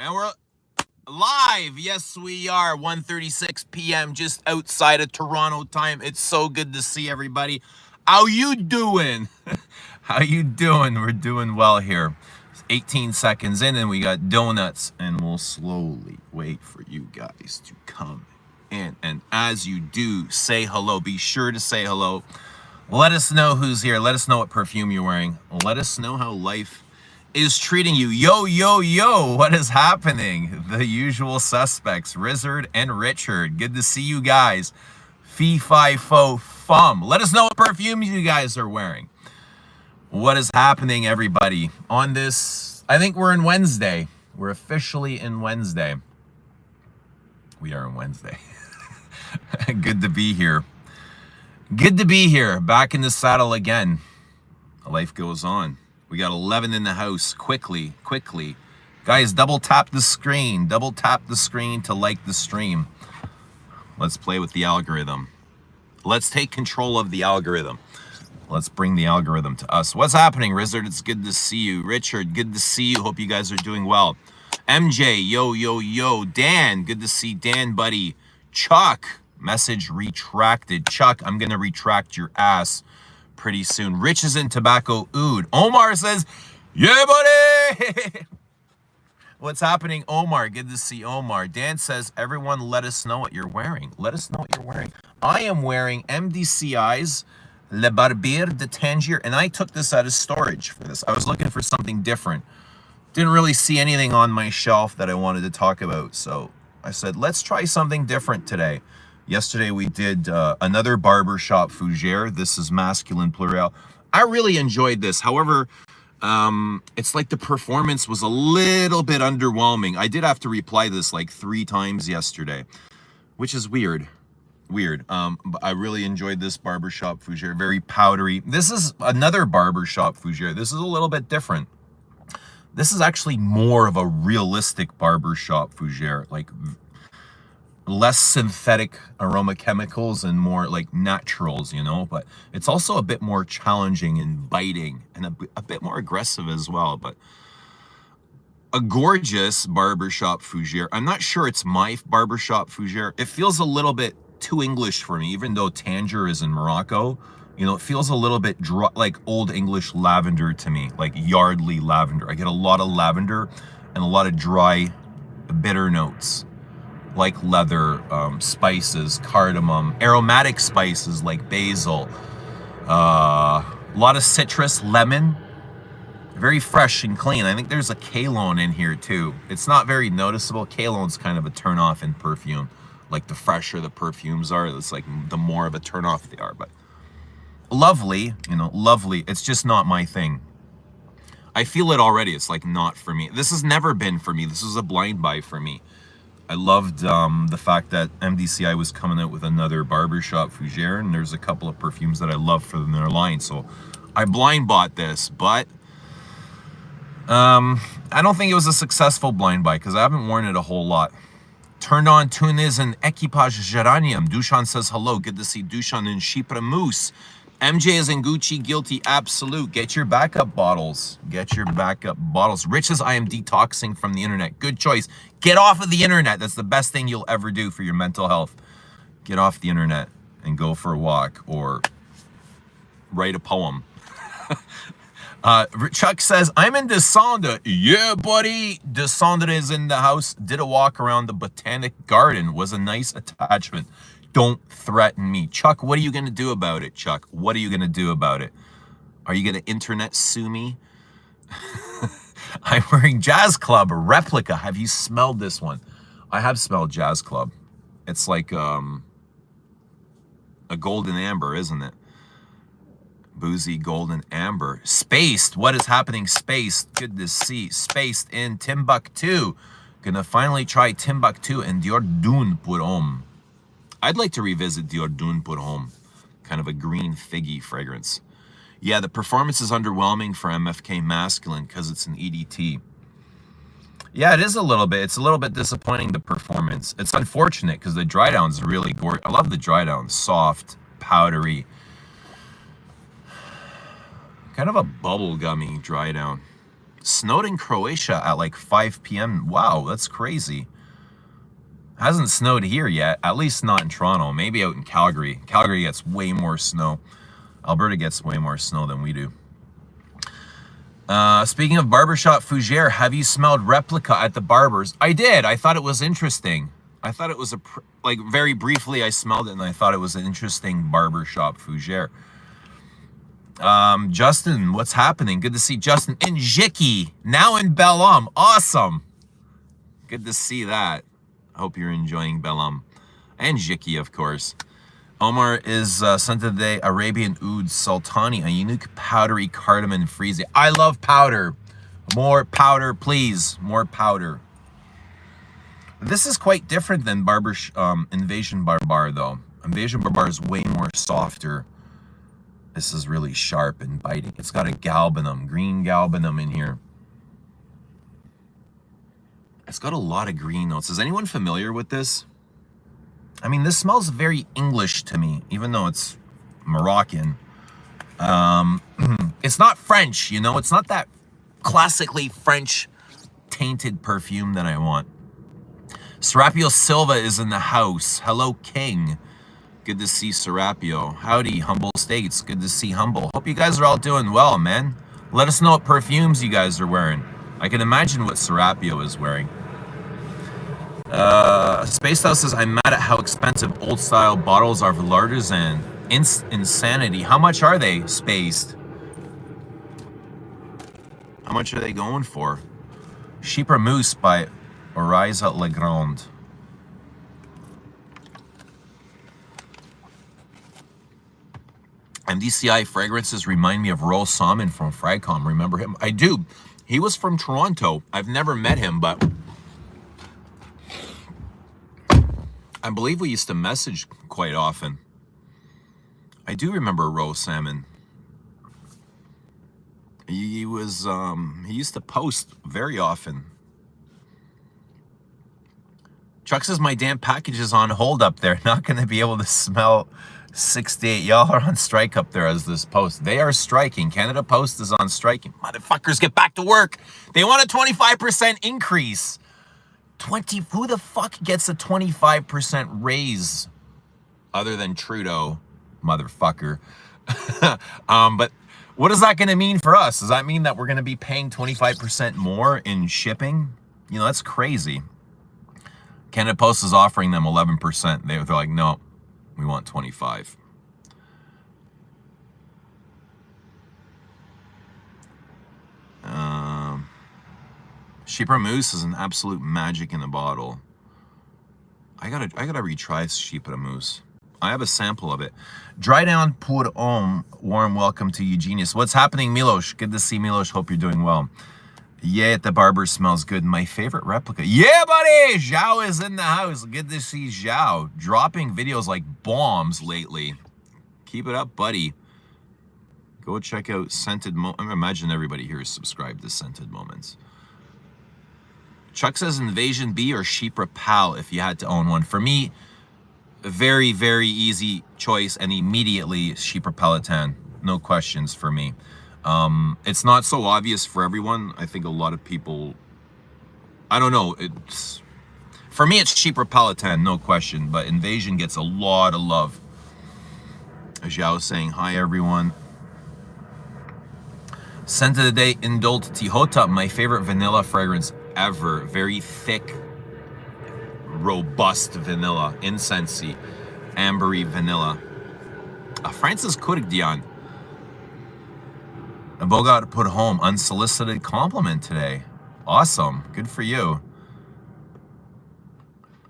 And we're live. Yes, we are. 1:36 p.m. just outside of Toronto time. It's so good to see everybody. How you doing? How you doing? We're doing well here. 18 seconds in and we got donuts, and we'll slowly wait for you guys to come in. And as you do, say hello. Be sure to say hello. Let us know who's here. Let us know what perfume you're wearing. Let us know how life is treating you. Yo, yo, yo, what is happening? The usual suspects, Rizzard and Richard. Good to see you guys. Fee, fi, fo, fum. Let us know what perfumes you guys are wearing. What is happening, everybody? On this, I think we're in Wednesday. We're officially in Wednesday. We are in Wednesday. Good to be here. Good to be here. Back in the saddle again. Life goes on. We got 11 in the house. Quickly. Guys, double tap the screen. Double tap the screen to like the stream. Let's play with the algorithm. Let's take control of the algorithm. Let's bring the algorithm to us. What's happening, Rizzard? It's good to see you. Richard, good to see you. Hope you guys are doing well. MJ, yo, yo, yo. Dan, good to see Dan, buddy. Chuck, message retracted. Chuck, I'm going to retract your ass pretty soon. Rich is in tobacco oud. Omar says, yeah, buddy. What's happening, Omar? Good to see Omar. Dan says, everyone let us know what you're wearing. Let us know what you're wearing. I am wearing MDCI's Le Barbier de Tanger, and I took this out of storage for this. I was looking for something different. Didn't really see anything on my shelf that I wanted to talk about, so I said, let's try something different today. Yesterday we did another Barbershop Fougere. This is masculine plural. I really enjoyed this. However, it's like the performance was a little bit underwhelming. I did have to reply this like 3 times yesterday, which is weird. But I really enjoyed this Barbershop Fougere. Very powdery. This is another Barbershop Fougere. This is a little bit different. This is actually more of a realistic Barbershop Fougere, like less synthetic aroma chemicals and more like naturals, you know, but it's also a bit more challenging and biting and a bit more aggressive as well. But a gorgeous Barbershop Fougere. I'm not sure it's my Barbershop Fougere. It feels a little bit too English for me, even though Tanger is in Morocco. You know, it feels a little bit dry, like old English lavender to me, like Yardley lavender. I get a lot of lavender and a lot of dry, bitter notes, like leather, spices, cardamom, aromatic spices like basil, a lot of citrus, lemon, very fresh and clean. I think there's a Cologne in here too. It's not very noticeable. Cologne's kind of a turn-off in perfume. Like the fresher the perfumes are, it's like the more of a turn-off they are. But lovely, you know, lovely. It's just not my thing. I feel it already. It's like not for me. This has never been for me. This was a blind buy for me. I loved the fact that MDCI was coming out with another Barbershop Fougere, and there's a couple of perfumes that I love from their line. So I blind bought this, but I don't think it was a successful blind buy because I haven't worn it a whole lot. Turned on Tunis and Equipage Geranium. Dushan says hello. Good to see Dushan and Chypre Mousse. MJ is in Gucci, guilty, absolute. Get your backup bottles. Get your backup bottles. Rich says, I am detoxing from the internet. Good choice. Get off of the internet. That's the best thing you'll ever do for your mental health. Get off the internet and go for a walk or write a poem. Chuck says, I'm in Descendre. Yeah, buddy. Descendre is in the house. Did a walk around the Botanic Garden. Was a nice attachment. Don't threaten me. Chuck, what are you going to do about it, Chuck? What are you going to do about it? Are you going to internet sue me? I'm wearing Jazz Club, a replica. Have you smelled this one? I have smelled Jazz Club. It's like a golden amber, isn't it? Boozy golden amber. Spaced. What is happening? Spaced. Good to see. Spaced in Timbuktu. Gonna finally try Timbuktu and Diordun pour homme. I'd like to revisit Diordun pour homme. Kind of a green figgy fragrance. Yeah, the performance is underwhelming for MFK Masculine because it's an EDT. Yeah, it is a little bit. It's a little bit disappointing, the performance. It's unfortunate because the dry down is really gorgeous. I love the dry down. Soft, powdery. Kind of a bubblegummy dry down. Snowed in Croatia at like 5 p.m. Wow, that's crazy. Hasn't snowed here yet, at least not in Toronto. Maybe out in Calgary. Calgary gets way more snow. Alberta gets way more snow than we do. Speaking of Barbershop Fougere, have you smelled Replica at the Barber's? I did. I thought it was interesting. I thought it was like very briefly I smelled it and I thought it was an interesting Barbershop Fougere. Justin, what's happening? Good to see Justin in Jicky, now in Belum. Awesome. Good to see that. Hope you're enjoying Belum. And Jicky, of course. Omar is sent today Arabian Oud Sultani, a unique powdery cardamom freezy. I love powder. More powder, please. More powder. This is quite different than Invasion Barbar, though. Invasion Barbar is way more softer. This is really sharp and biting. It's got a galbanum, green galbanum in here. It's got a lot of green notes. Is anyone familiar with this? I mean, this smells very English to me, even though it's Moroccan. It's not French, you know? It's not that classically French tainted perfume that I want. Serapio Silva is in the house. Hello, King. Good to see Serapio. Howdy, Humble States. Good to see Humble. Hope you guys are all doing well, man. Let us know what perfumes you guys are wearing. I can imagine what Serapio is wearing. Space House says, I'm mad at how expensive old-style bottles are for l'artisan. Insanity. How much are they, Spaced? How much are they going for? Chypre Mousse by Oriza Legrand. MDCI fragrances remind me of Royal Salmon from Fragcom. Remember him? I do. He was from Toronto. I've never met him, but I believe we used to message quite often. I do remember Royal Salmon. He was, he used to post very often. Chuck says, my damn package is on hold up there. Not going to be able to smell 68. Y'all are on strike up there as this post. They are striking. Canada Post is on striking. Motherfuckers, get back to work. They want a 25% increase. Who the fuck gets a 25% raise other than Trudeau, motherfucker? But what is that going to mean for us? Does that mean that we're going to be paying 25% more in shipping? You know, that's crazy. Canada Post is offering them 11%. They're like, no, we want 25. Chypre Mousse is an absolute magic in a bottle. I gotta retry Chypre Mousse. I have a sample of it. Dry down pour homme. Warm welcome to Eugenius. What's happening, Milos? Good to see Milos. Hope you're doing well. Yeah, at the barber smells good. My favorite replica. Yeah, buddy! Zhao is in the house. Good to see Zhao. Dropping videos like bombs lately. Keep it up, buddy. Go check out Scented Moments. I imagine everybody here is subscribed to Scented Moments. Chuck says Invasion B or Chypre Pal if you had to own one. For me, a very, very easy choice and immediately Chypre Palatin. No questions for me. It's not so obvious for everyone. I think a lot of people, I don't know. For me, it's Chypre Palatin, no question. But Invasion gets a lot of love. Zhao saying, hi, everyone. Scent of the day, Indult Tihota, my favorite vanilla fragrance ever. Very thick, robust vanilla, incensey, ambery vanilla. Francis Kurgdian. Bogart put home unsolicited compliment today. Awesome, good for you.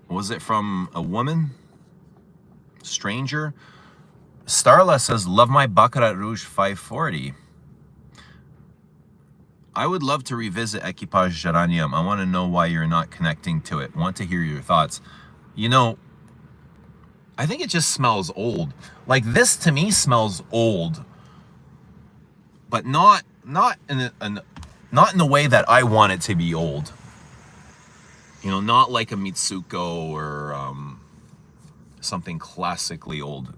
Was it from a woman? Stranger? Starla says, love my Baccarat Rouge 540. I would love to revisit Equipage Geranium. I want to know why you're not connecting to it. Want to hear your thoughts. You know, I think it just smells old. Like this to me smells old, but not in the way that I want it to be old. You know, not like a Mitsuko or something classically old.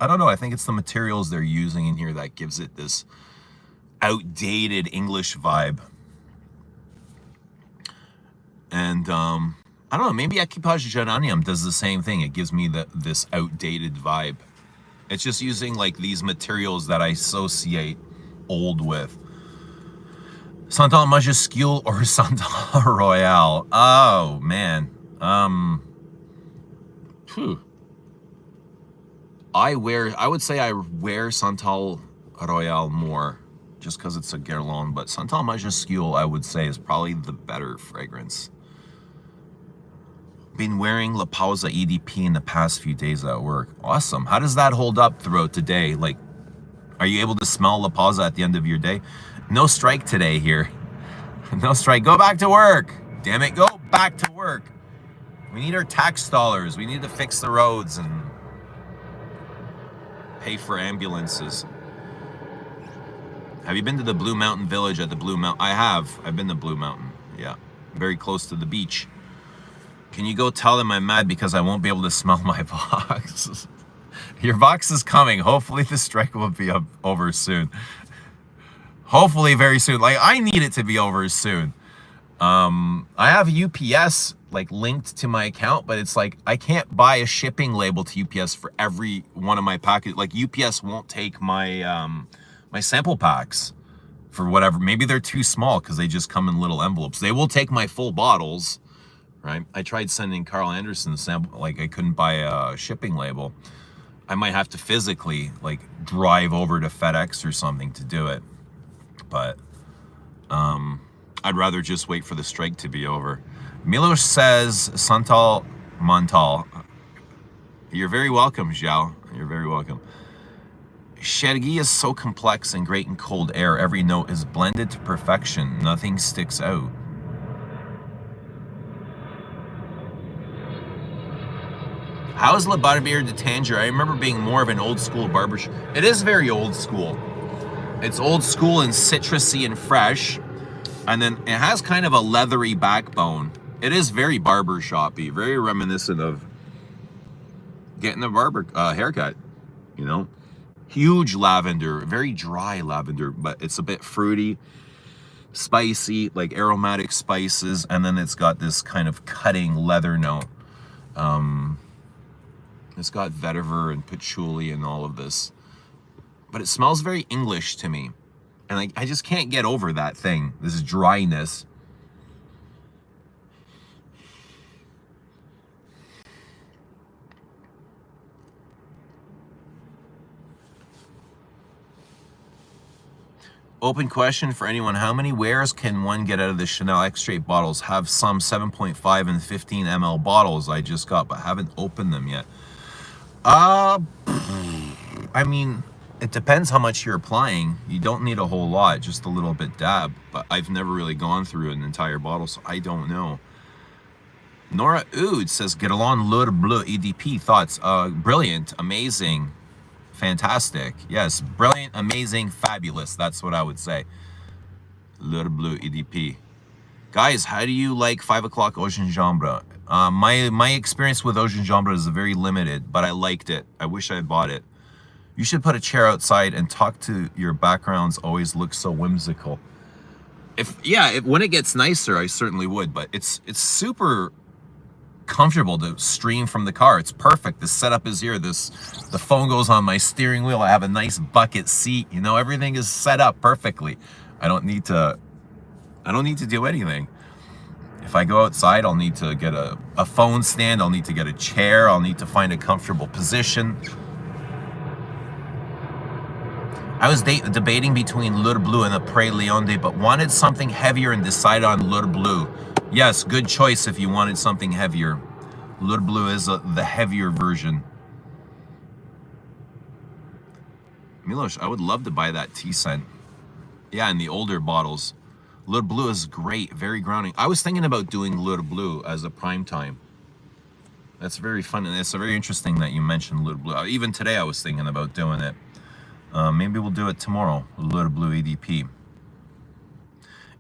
I don't know. I think it's the materials they're using in here that gives it this outdated English vibe. And I don't know, maybe Equipage Geranium does the same thing. It gives me this outdated vibe. It's just using like these materials that I associate old with. Santal Majuscule or Santal Royale? Oh man. I would say I wear Santal Royale more just because it's a Guerlain, but Santal Majuscule I would say is probably the better fragrance. Been wearing La Pausa EDP in the past few days at work. Awesome. How does that hold up throughout the day? Like, are you able to smell La Pausa at the end of your day? No strike today here. No strike. Go back to work. Damn it, go back to work. We need our tax dollars. We need to fix the roads and pay for ambulances. Have you been to the Blue Mountain Village at the Blue Mountain? I have. I've been to Blue Mountain. Yeah. Very close to the beach. Can you go tell them I'm mad because I won't be able to smell my box? Your box is coming. Hopefully the strike will be over soon. Hopefully very soon. Like, I need it to be over soon. I have UPS like linked to my account, but it's like I can't buy a shipping label to UPS for every one of my packages. Like, UPS won't take my my sample packs for whatever. Maybe they're too small because they just come in little envelopes. They will take my full bottles. Right? I tried sending Carl Anderson sample, like I couldn't buy a shipping label. I might have to physically like drive over to FedEx or something to do it. But I'd rather just wait for the strike to be over. Milos says Santal Montal. You're very welcome, Zhao. You're very welcome. Chergui is so complex and great in cold air. Every note is blended to perfection. Nothing sticks out. How's Le Barbier de Tanger? I remember being more of an old school barbershop. It is very old school. It's old school and citrusy and fresh. And then it has kind of a leathery backbone. It is very barbershoppy, very reminiscent of getting a barber haircut, you know? Huge lavender, very dry lavender, but it's a bit fruity, spicy, like aromatic spices. And then it's got this kind of cutting leather note. It's got vetiver and patchouli and all of this. But it smells very English to me. And I just can't get over that thing, this dryness. Open question for anyone. How many wears can one get out of the Chanel X-Straight bottles? Have some 7.5 and 15 ml bottles I just got, but haven't opened them yet. I mean, it depends how much you're applying. You don't need a whole lot, just a little bit dab. But I've never really gone through an entire bottle, so I don't know. Nora Oud says, Guerlain L'Heure Bleu EDP thoughts. Brilliant, amazing, fantastic. Yes, brilliant, amazing, fabulous. That's what I would say. L'Heure Bleu EDP. Guys, how do you like 5 o'clock Eau Gingembre? My experience with Eau Gingembre is very limited, but I liked it. I wish I had bought it. You should put a chair outside and talk to your backgrounds. Always look so whimsical. When it gets nicer, I certainly would. But it's super comfortable to stream from the car. It's perfect. The setup is here. The phone goes on my steering wheel. I have a nice bucket seat. You know, everything is set up perfectly. I don't need to do anything. If I go outside, I'll need to get a phone stand. I'll need to get a chair. I'll need to find a comfortable position. I was debating between L'Heure Bleu and the Pré Leonde, but wanted something heavier and decided on L'Heure Bleu. Yes, good choice if you wanted something heavier. L'Heure Bleu is the heavier version. Milos, I would love to buy that tea scent. Yeah, in the older bottles. L'Heure Bleu is great, very grounding. I was thinking about doing L'Heure Bleu as a prime time. That's very fun, and it's very interesting that you mentioned L'Heure Bleu. Even today I was thinking about doing it. Maybe we'll do it tomorrow, L'Heure Bleu EDP.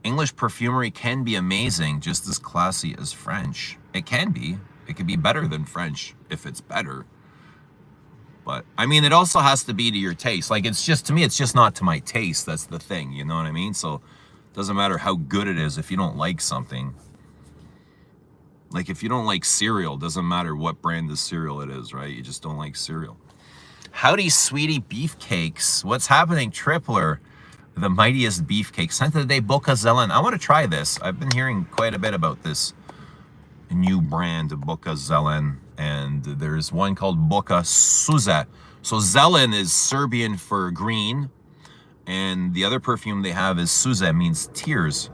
English perfumery can be amazing, just as classy as French. It can be. It can be better than French if it's better. But, I mean, it also has to be to your taste. Like, it's just, to me, it's just not to my taste. That's the thing, you know what I mean? So, it doesn't matter how good it is if you don't like something. Like if you don't like cereal, doesn't matter what brand of cereal it is, right? You just don't like cereal. Howdy, sweetie beefcakes. What's happening, Tripler? The mightiest beefcake. Sent of the day, Boca Zelen. I want to try this. I've been hearing quite a bit about this new brand of Boca Zelen, and there's one called Boca Suza. So Zelen is Serbian for green, and the other perfume they have is Suza, means tears.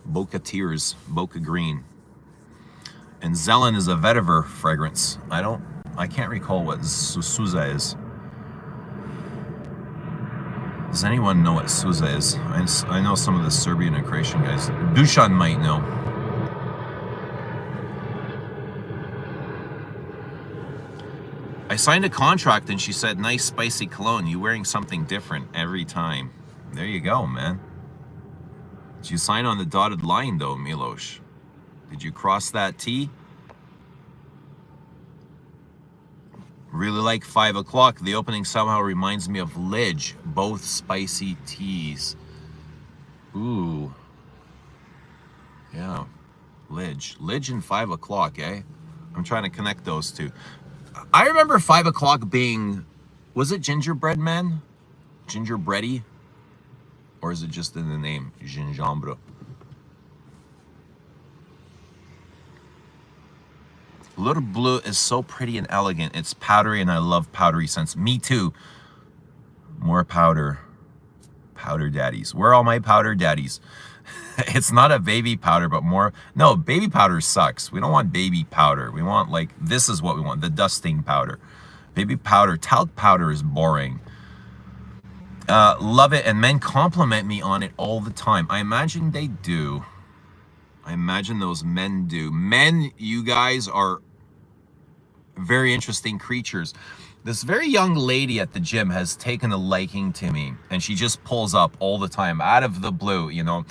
Boca tears, Boca green. And Zelen is a vetiver fragrance. I can't recall what Suza is. Does anyone know what Suza is? I know some of the Serbian and Croatian guys. Dusan might know. I signed a contract and she said, nice spicy cologne. You wearing something different every time. There you go, man. Did you sign on the dotted line though, Milos? Did you cross that T? Really like 5 o'clock. The opening somehow reminds me of Lidge, both spicy teas. Ooh. Yeah, Lidge and 5 o'clock, eh? I'm trying to connect those two. I remember 5 o'clock being, was it Gingerbread Man? Gingerbready? Or is it just in the name, Gingembre? Little Blue is so pretty and elegant. It's powdery and I love powdery scents. Me too. More powder. Powder daddies. Where are all my powder daddies? It's not a baby powder, but more... No, baby powder sucks. We don't want baby powder. We want, like, this is what we want. The dusting powder. Baby powder. Talc powder is boring. Love it. And men compliment me on it all the time. I imagine they do. I imagine those men do. Men, you guys are very interesting creatures. This very young lady at the gym has taken a liking to me, and she just pulls up all the time out of the blue, you know,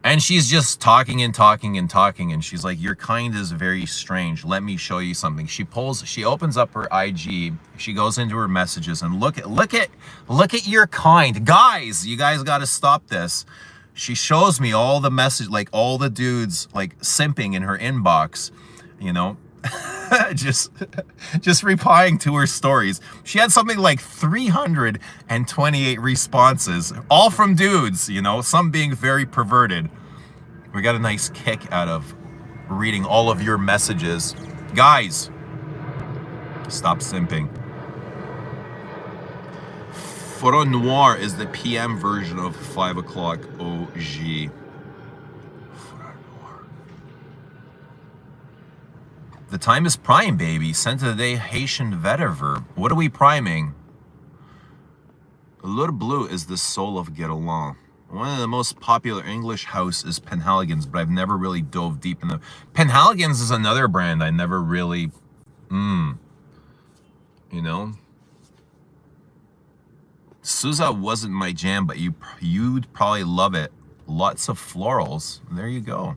and she's just talking and talking and talking, and she's like, your kind is very strange, let me show you something. She opens up her IG, she goes into her messages, and look at your kind. Guys, you guys got to stop this. She shows me all the message, like all the dudes like simping in her inbox, you know, just replying to her stories. She had something like 328 responses, all from dudes, you know, some being very perverted. We got a nice kick out of reading all of your messages. Guys, stop simping. Foro Noir is the PM version of 5 o'clock OG. The time is prime, baby. Scent of the day, Haitian vetiver. What are we priming? Little Blue is the soul of Guerlain. One of the most popular English house is Penhaligon's, but I've never really dove deep in the... Penhaligon's is another brand I never really... you know? Suza wasn't my jam, but you'd probably love it. Lots of florals. There you go.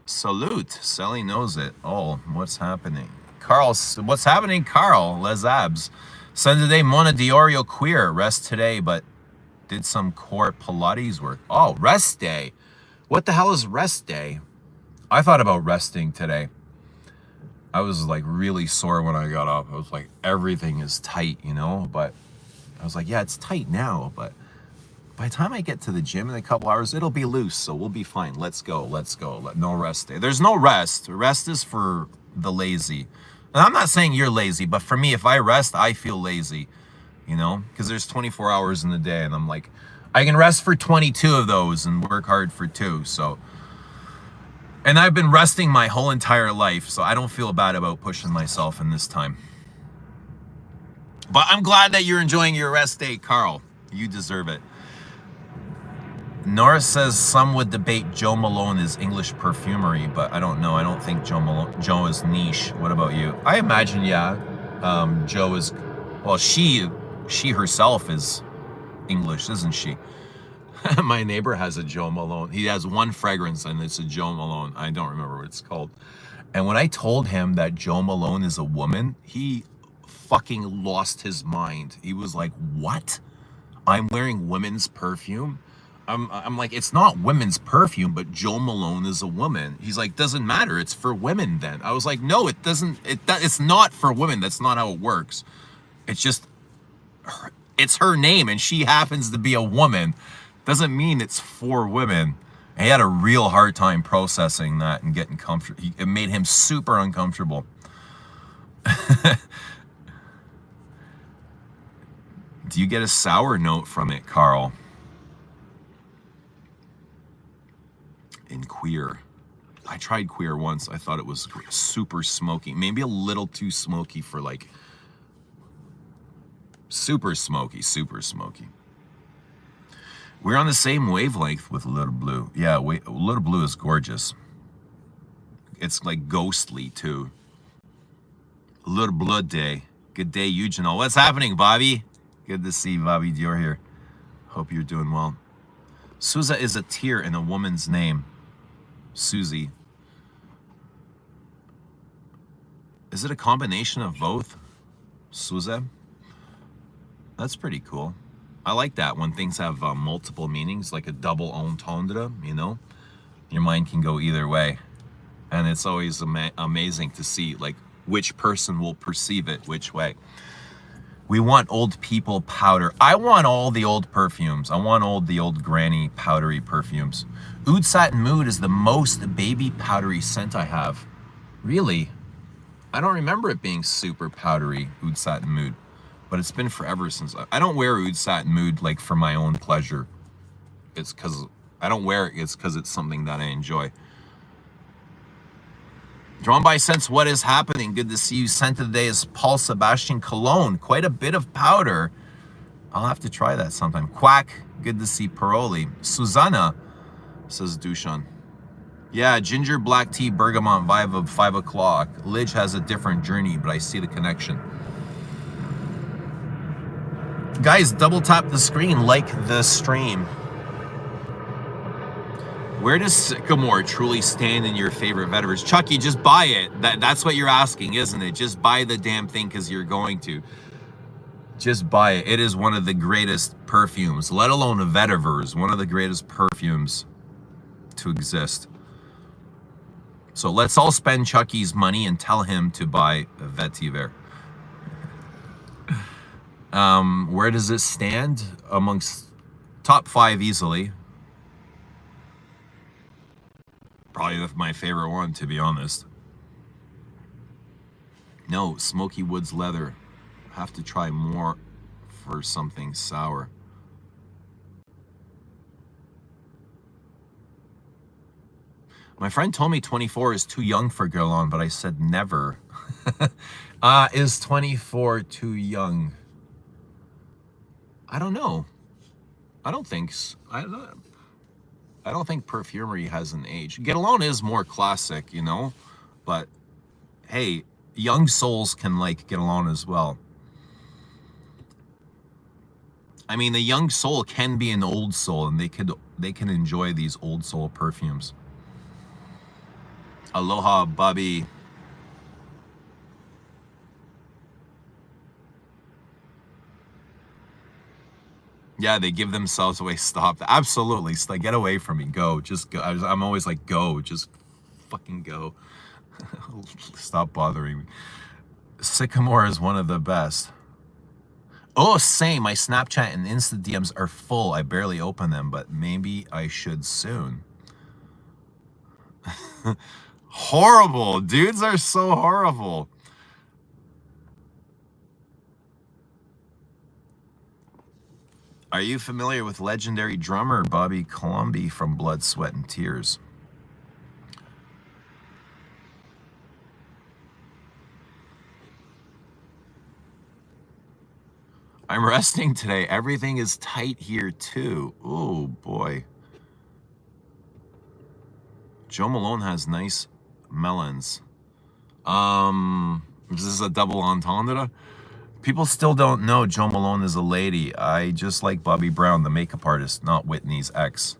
Salute. Sally knows it. Oh, what's happening? Carl, what's happening, Carl? Les Abs. Sunday, Mona Diorio queer. Rest today, but did some core Pilates work. Oh, rest day. What the hell is rest day? I thought about resting today. I was like really sore when I got up. I was like, everything is tight, you know? But I was like, yeah, it's tight now, but by the time I get to the gym in a couple hours, it'll be loose, so we'll be fine. Let's go, let's go. No rest day. There's no rest. Rest is for the lazy. And I'm not saying you're lazy, but for me, if I rest, I feel lazy, you know? Because there's 24 hours in the day, and I'm like, I can rest for 22 of those and work hard for 2, so... And I've been resting my whole entire life, so I don't feel bad about pushing myself in this time. But I'm glad that you're enjoying your rest day, Carl. You deserve it. Norris says some would debate Joe Malone is English perfumery, but I don't know. I don't think Joe is niche. What about you? I imagine, yeah. Joe is, well, she herself is English, isn't she? My neighbor has a Joe Malone. He has one fragrance and it's a Joe Malone. I don't remember what it's called. And when I told him that Joe Malone is a woman, he fucking lost his mind. He was like, what? I'm wearing women's perfume? I'm like, it's not women's perfume, but Joe Malone is a woman. He's like, doesn't matter. It's for women then. I was like, no, it doesn't. It's not for women. That's not how it works. It's just, it's her name and she happens to be a woman. Doesn't mean it's for women. And he had a real hard time processing that and getting comfortable. It made him super uncomfortable. Do you get a sour note from it, Carl? In Queer. I tried Queer once. I thought it was super smoky. Maybe a little too smoky for like... Super smoky, super smoky. We're on the same wavelength with Little Blue. Yeah, Little Blue is gorgeous. It's like ghostly too. Little Blood Day. Good day, Eugenol. What's happening, Bobby? Good to see Bobby Dior here. Hope you're doing well. Sousa is a tear in a woman's name. Susie. Is it a combination of both? Sousa? That's pretty cool. I like that when things have multiple meanings, like a double entendre, you know? Your mind can go either way. And it's always amazing to see like which person will perceive it which way. We want old people powder. I want all the old perfumes. I want all the old granny powdery perfumes. Oud Satin Mood is the most baby powdery scent I have. Really? I don't remember it being super powdery, Oud Satin Mood. But it's been forever since I don't wear Oud Satin Mood like for my own pleasure. It's because I don't wear it. It's because it's something that I enjoy. Drawn by Sense, what is happening? Good to see you. Scent of the day is Paul Sebastian Cologne. Quite a bit of powder. I'll have to try that sometime. Quack. Good to see Paroli. Susanna, says Dushan. Yeah, ginger black tea bergamot vibe of 5 o'clock. Lidge has a different journey, but I see the connection. Guys, double tap the screen, like the stream. Where does Sycamore truly stand in your favorite vetiverse? Chucky, just buy it. That's what you're asking, isn't it? Just buy the damn thing because you're going to. Just buy it. It is one of the greatest perfumes, let alone a vetiverse, one of the greatest perfumes to exist. So let's all spend Chucky's money and tell him to buy a vetiver. Where does it stand? Amongst top 5 easily. Probably my favorite one, to be honest. No, Smoky Woods Leather. Have to try more for something sour. My friend told me 24 is too young for Guerlain, but I said never. Is 24 too young? I don't know. I don't think I don't think Perfumery has an age. Guerlain is more classic, you know, but hey, young souls can like Guerlain as well. I mean, a young soul can be an old soul, and they can enjoy these old soul perfumes. Aloha, Bobby. Yeah, they give themselves away. Stop. Absolutely. Like, get away from me. Go. Just go. I'm always like, go. Just fucking go. Stop bothering me. Sycamore is one of the best. Oh, same. My Snapchat and Insta DMs are full. I barely open them, but maybe I should soon. Horrible. Dudes are so horrible. Are you familiar with legendary drummer Bobby Colomby from Blood, Sweat, and Tears? I'm resting today. Everything is tight here too. Oh boy. Joe Malone has nice melons. This is a double entendre. People still don't know Joe Malone is a lady. I just like Bobby Brown, the makeup artist, not Whitney's ex.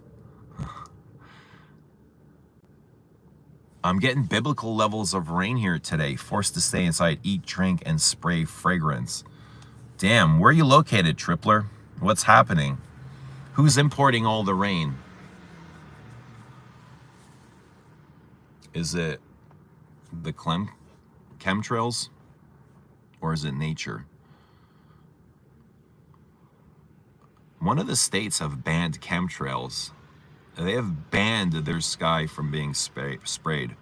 I'm getting biblical levels of rain here today. Forced to stay inside, eat, drink, and spray fragrance. Damn, where are you located, Tripler? What's happening? Who's importing all the rain? Is it the chemtrails, or is it nature? One of the states have banned chemtrails. They have banned their sky from being sprayed.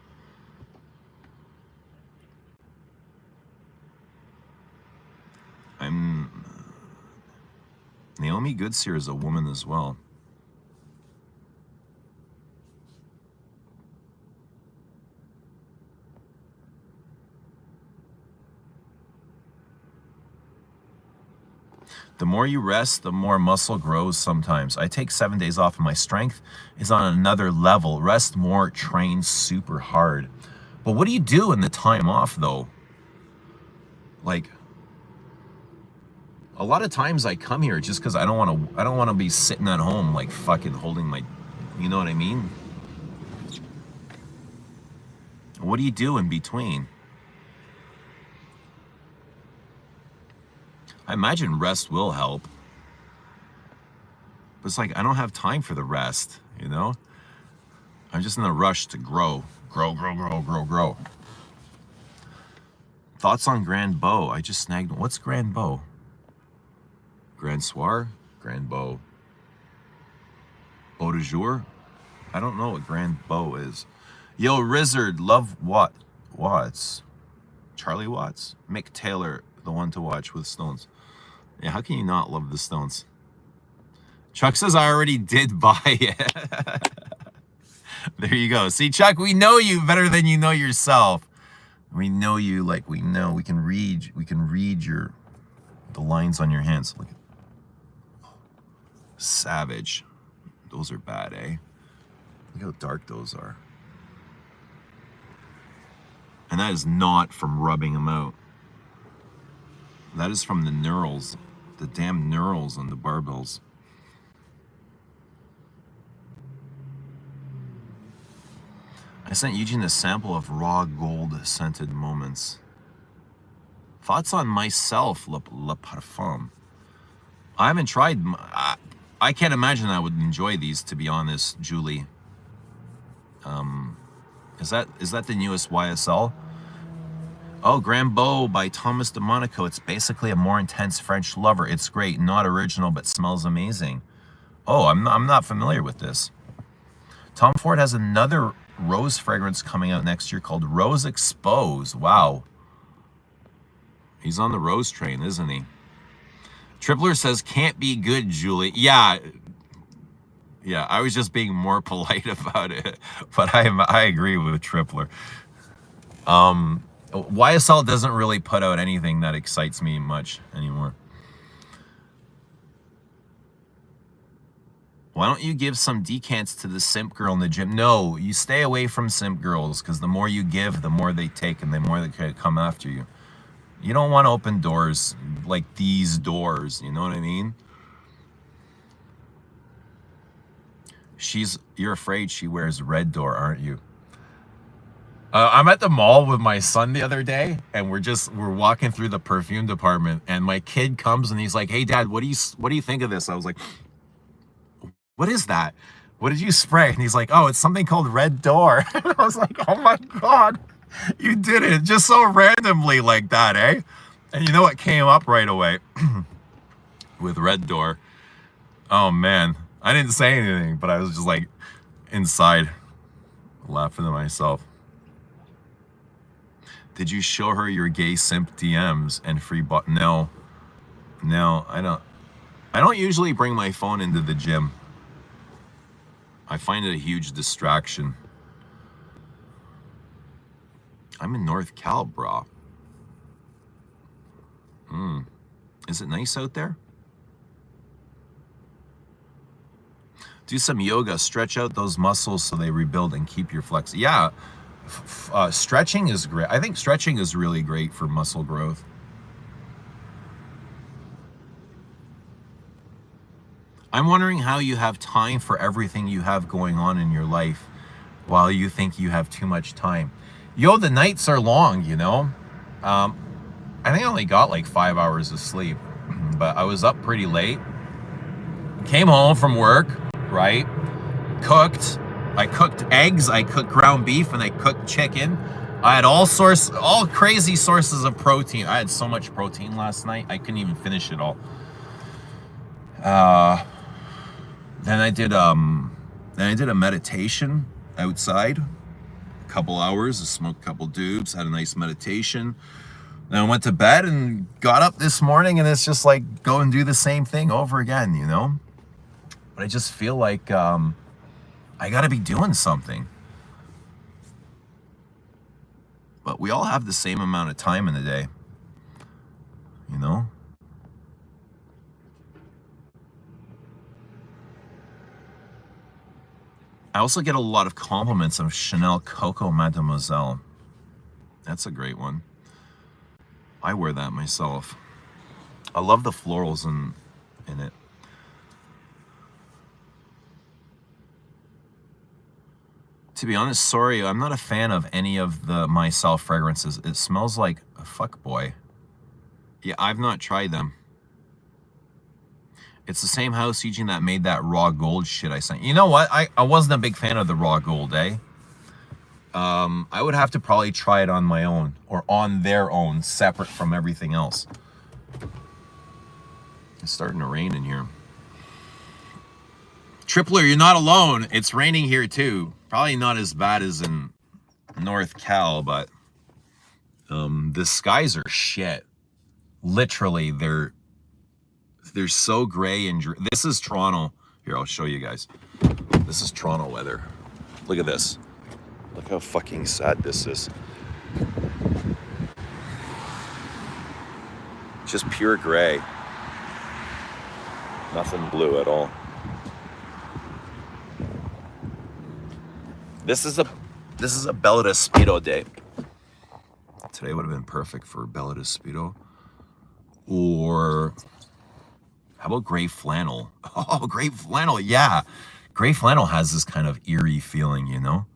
Naomi Goodseer is a woman as well. The more you rest, the more muscle grows sometimes. I take 7 days off and my strength is on another level. Rest more, train super hard. But what do you do in the time off though? Like, a lot of times I come here just because I don't want to be sitting at home like fucking holding my, you know what I mean? What do you do in between? I imagine rest will help. But it's like, I don't have time for the rest, you know? I'm just in a rush to grow. Grow. Thoughts on Grand Beau? I just snagged, what's Grand Beau? Grand Soir? Grand Beau. Beau de jour? I don't know what Grand Beau is. Yo, Rizzard, love Watts. Charlie Watts? Mick Taylor, the one to watch with Stones. Yeah, how can you not love the Stones? Chuck says I already did buy it. There you go. See, Chuck, we know you better than you know yourself. We know you like we know. We can read the lines on your hands. Look at savage. Those are bad, eh? Look how dark those are. And that is not from rubbing them out. That is from the knurls. The damn knurls on the barbells. I sent Eugene a sample of raw gold scented moments. Thoughts on myself, Le Parfum. I haven't tried. I can't imagine I would enjoy these, to be honest, Julie. Is that the newest YSL? Oh, Grand Beau by Thomas DeMonico. It's basically a more intense French lover. It's great, not original, but smells amazing. Oh, I'm not familiar with this. Tom Ford has another rose fragrance coming out next year called Rose Expose. Wow. He's on the rose train, isn't he? Tripler says, can't be good, Julie. Yeah, I was just being more polite about it, but I agree with Tripler. YSL doesn't really put out anything that excites me much anymore. Why don't you give some decants to the simp girl in the gym? No, you stay away from simp girls, because the more you give, the more they take, and the more they come after you. You don't want to open doors like these doors, you know what I mean? You're afraid she wears red door, aren't you? I'm at the mall with my son the other day, and we're walking through the perfume department, and my kid comes and he's like, "Hey, Dad, what do you think of this?" I was like, "What is that? What did you spray?" And he's like, "Oh, it's something called Red Door." And I was like, "Oh my God, you did it just so randomly like that, eh?" And you know what came up right away with Red Door? Oh man, I didn't say anything, but I was just like inside laughing to myself. Did you show her your gay simp DMs and free No, I don't usually bring my phone into the gym. I find it a huge distraction. I'm in North Cal, bro. Is it nice out there? Do some yoga, stretch out those muscles so they rebuild and keep your flex. Yeah, stretching is great. I think stretching is really great for muscle growth. I'm wondering how you have time for everything you have going on in your life while you think you have too much time. Yo, the nights are long, you know? I think I only got like 5 hours of sleep, but I was up pretty late. Came home from work, right? Cooked. I cooked eggs, I cooked ground beef, and I cooked chicken. I had all crazy sources of protein. I had so much protein last night, I couldn't even finish it all. Then I did a meditation outside, a couple hours. I smoked a couple dubs, had a nice meditation. Then I went to bed and got up this morning, and it's just like go and do the same thing over again, you know? But I just feel like I gotta be doing something. But we all have the same amount of time in the day, you know? I also get a lot of compliments of Chanel Coco Mademoiselle. That's a great one. I wear that myself. I love the florals in it. To be honest, sorry, I'm not a fan of any of the myself fragrances. It smells like a fuckboy. Yeah, I've not tried them. It's the same house, Eugene, that made that raw gold shit I sent. You know what? I wasn't a big fan of the raw gold, eh? I would have to probably try it on my own, or on their own, separate from everything else. It's starting to rain in here. Tripler, you're not alone. It's raining here too. Probably not as bad as in North Cal, but the skies are shit. Literally, they're so gray and this is Toronto. Here, I'll show you guys. This is Toronto weather. Look at this. Look how fucking sad this is. Just pure gray. Nothing blue at all. This is a Bella de Speedo day. Today would have been perfect for Bella de Speedo. Or how about gray flannel? Oh, gray flannel, yeah. Gray flannel has this kind of eerie feeling, you know?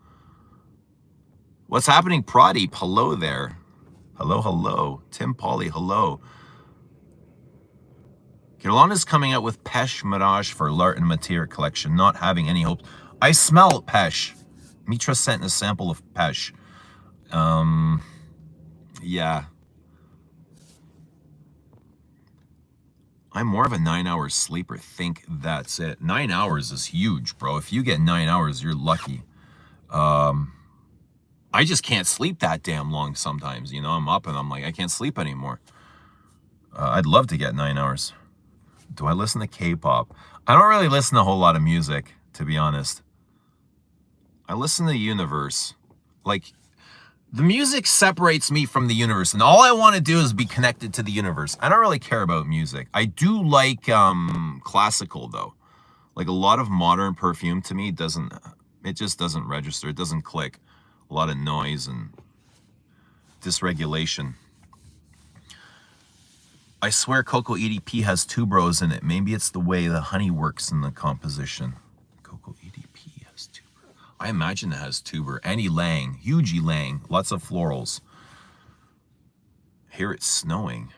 What's happening, Pradeep? Hello there. Hello, hello. Tim Polly, hello. Carolina's coming out with Pesh Mirage for L'Art and Materia collection, not having any hopes. I smell Pesh. Mitra sent a sample of Pesh. Yeah. I'm more of a 9-hour sleeper. Think that's it. 9 hours is huge, bro. If you get 9 hours, you're lucky. I just can't sleep that damn long sometimes. You know, I'm up and I'm like, I can't sleep anymore. I'd love to get 9 hours. Do I listen to K-pop? I don't really listen to a whole lot of music, to be honest. I listen to the universe. Like, the music separates me from the universe, and all I want to do is be connected to the universe. I don't really care about music. I do like classical, though. Like, a lot of modern perfume, to me, it just doesn't register. It doesn't click. A lot of noise and dysregulation. I swear Coco EDP has tuberose in it. Maybe it's the way the honey works in the composition. Coco EDP has tuber. I imagine it has tuber. And ylang, huge ylang, lots of florals. Here it's snowing.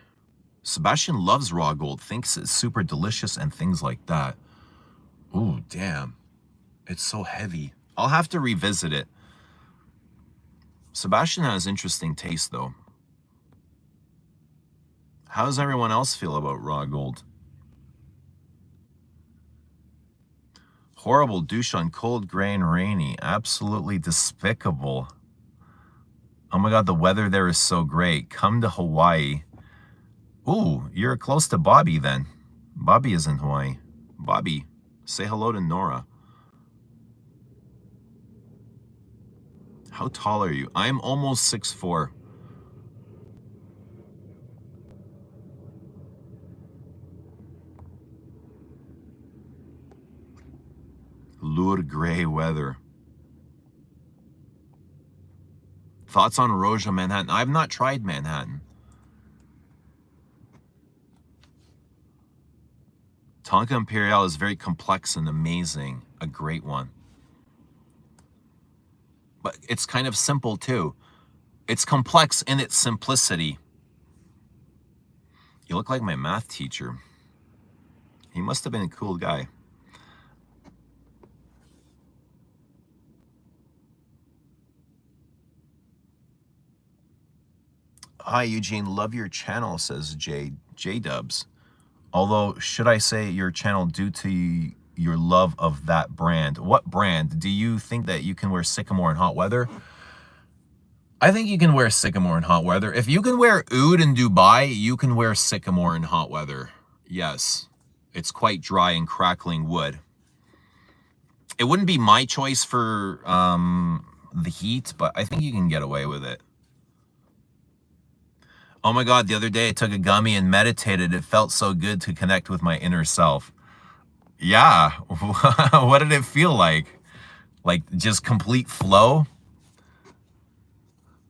Sebastian loves raw gold, thinks it's super delicious and things like that. Ooh, damn. It's so heavy. I'll have to revisit it. Sebastian has interesting taste, though. How does everyone else feel about raw gold? Horrible douche on cold, gray, and rainy. Absolutely despicable. Oh my God, the weather there is so great. Come to Hawaii. Ooh, you're close to Bobby then. Bobby is in Hawaii. Bobby, say hello to Nora. How tall are you? I'm almost 6'4". Lured gray weather. Thoughts on Roja Manhattan? I've not tried Manhattan. Tonka Imperial is very complex and amazing. A great one. But it's kind of simple too. It's complex in its simplicity. You look like my math teacher. He must have been a cool guy. Hi, Eugene. Love your channel, says J Dubs. Although, should I say your channel due to your love of that brand? What brand? Do you think that you can wear Sycamore in hot weather? I think you can wear Sycamore in hot weather. If you can wear Oud in Dubai, you can wear Sycamore in hot weather. Yes. It's quite dry and crackling wood. It wouldn't be my choice for the heat, but I think you can get away with it. Oh my God, the other day I took a gummy and meditated. It felt so good to connect with my inner self. Yeah. What did it feel like? Like just complete flow?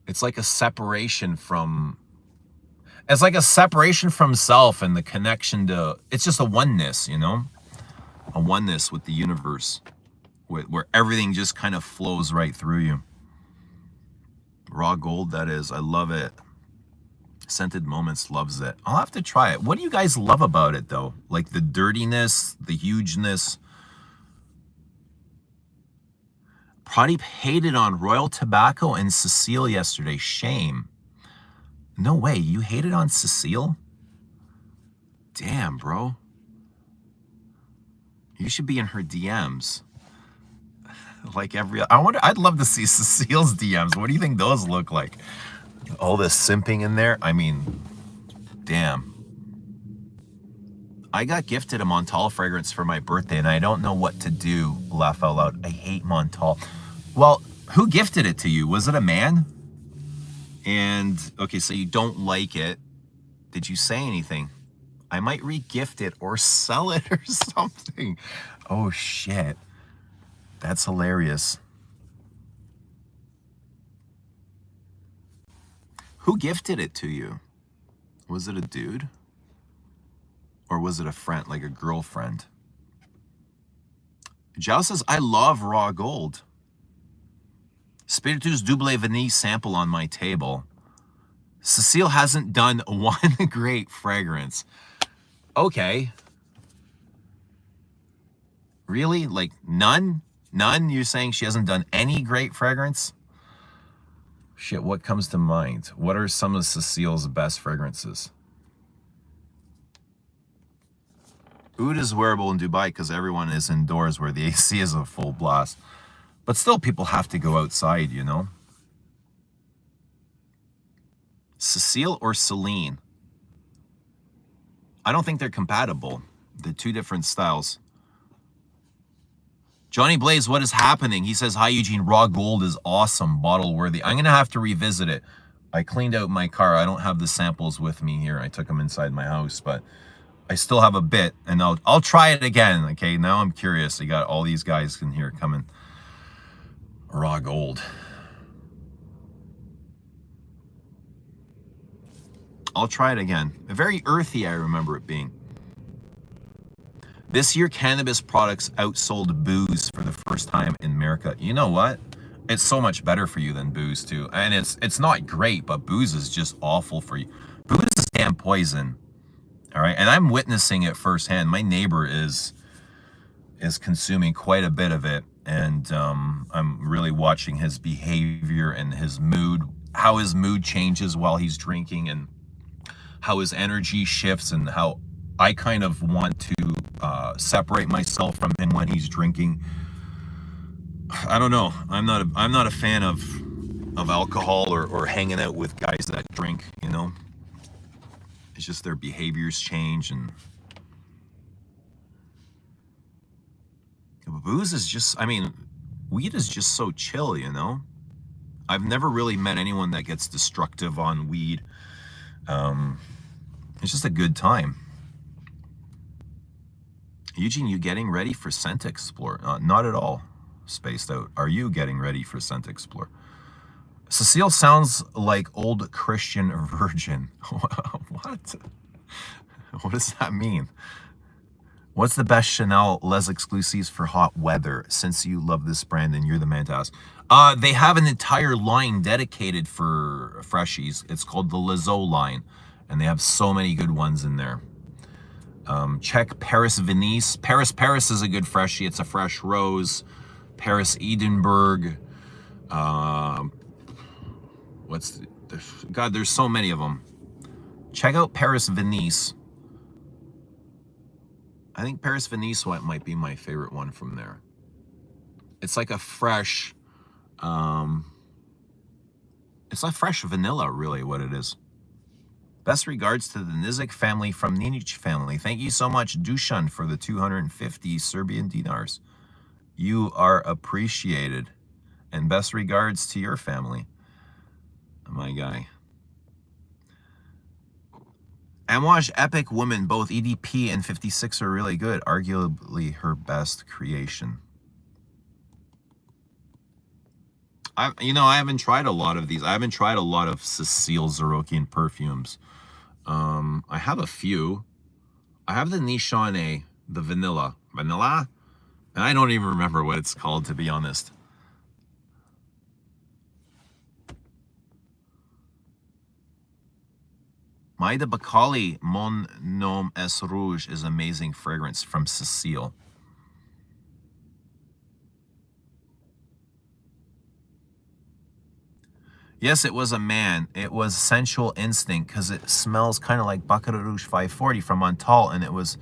It's like a separation from, it's like a separation from self and the connection to, it's just a oneness, you know? A oneness with the universe, where everything just kind of flows right through you. Raw gold, that is. I love it. Scented Moments loves it. I'll have to try it. What do you guys love about it, though? Like the dirtiness, the hugeness. Pradeep hated on Royal Tobacco and Cecile yesterday. Shame. No way. You hated on Cecile? Damn, bro. You should be in her DMs. Like I wonder, I'd love to see Cecile's DMs. What do you think those look like? All this simping in there. I mean, damn. I got gifted a Montal fragrance for my birthday, and I don't know what to do. Laugh out loud. I hate Montal. Well, who gifted it to you? Was it a man? And, okay, so you don't like it. Did you say anything? I might re-gift it or sell it or something. Oh, shit. That's hilarious. Who gifted it to you? Was it a dude? Or was it a friend, like a girlfriend? Zhao says, I love raw gold. Spiritus Double Vanille sample on my table. Cecile hasn't done one great fragrance. Okay. Really? Like none? None? You're saying she hasn't done any great fragrance? Shit, what comes to mind? What are some of Cecile's best fragrances? Oud is wearable in Dubai because everyone is indoors where the AC is a full blast. But still, people have to go outside, you know? Cecile or Celine? I don't think they're compatible. They're two different styles. Johnny Blaze, what is happening? He says, hi, Eugene. Raw gold is awesome, bottle worthy. I'm going to have to revisit it. I cleaned out my car. I don't have the samples with me here. I took them inside my house, but I still have a bit, and I'll try it again. Okay, now I'm curious. You got all these guys in here coming. Raw gold. I'll try it again. Very earthy, I remember it being. This year, cannabis products outsold booze for the first time in America. You know what? It's so much better for you than booze, too. And it's not great, but booze is just awful for you. Booze is damn poison. All right, and I'm witnessing it firsthand. My neighbor is consuming quite a bit of it, and I'm really watching his behavior and his mood, how his mood changes while he's drinking, and how his energy shifts, and how I kind of want to separate myself from him when he's drinking. I don't know. I'm not a fan of alcohol or hanging out with guys that drink, you know. It's just their behaviors change, and booze is just, I mean, weed is just so chill, you know. I've never really met anyone that gets destructive on weed. It's just a good time. Eugene, you getting ready for Scent Explore? Not at all. Spaced out. Are you getting ready for Scent Explore? Cecile sounds like old Christian virgin. What? What does that mean? What's the best Chanel Les Exclusives for hot weather? Since you love this brand and you're the man to ask. They have an entire line dedicated for freshies. It's called the Lazo line, and they have so many good ones in there. Check Paris Venice. Paris is a good freshie. It's a fresh rose. Paris Edinburgh. God, there's so many of them. Check out Paris Venice. I think Paris Venice might be my favorite one from there. It's like a fresh, it's like fresh vanilla, really, what it is. Best regards to the Nizic family from Ninic family. Thank you so much, Dusan, for the 250 Serbian dinars. You are appreciated. And best regards to your family, my guy. Amouage Epic Woman, both EDP and 56 are really good. Arguably her best creation. I haven't tried a lot of these. I haven't tried a lot of Cecile Zarokian perfumes. I have a few. I have the Nishane, the vanilla. Vanilla? And I don't even remember what it's called, to be honest. Maida Bakali, Mon Nom Es Rouge is amazing fragrance from Cecile. Yes, it was a man. It was Sensual Instinct because it smells kind of like Baccarat Rouge 540 from Montal, and it was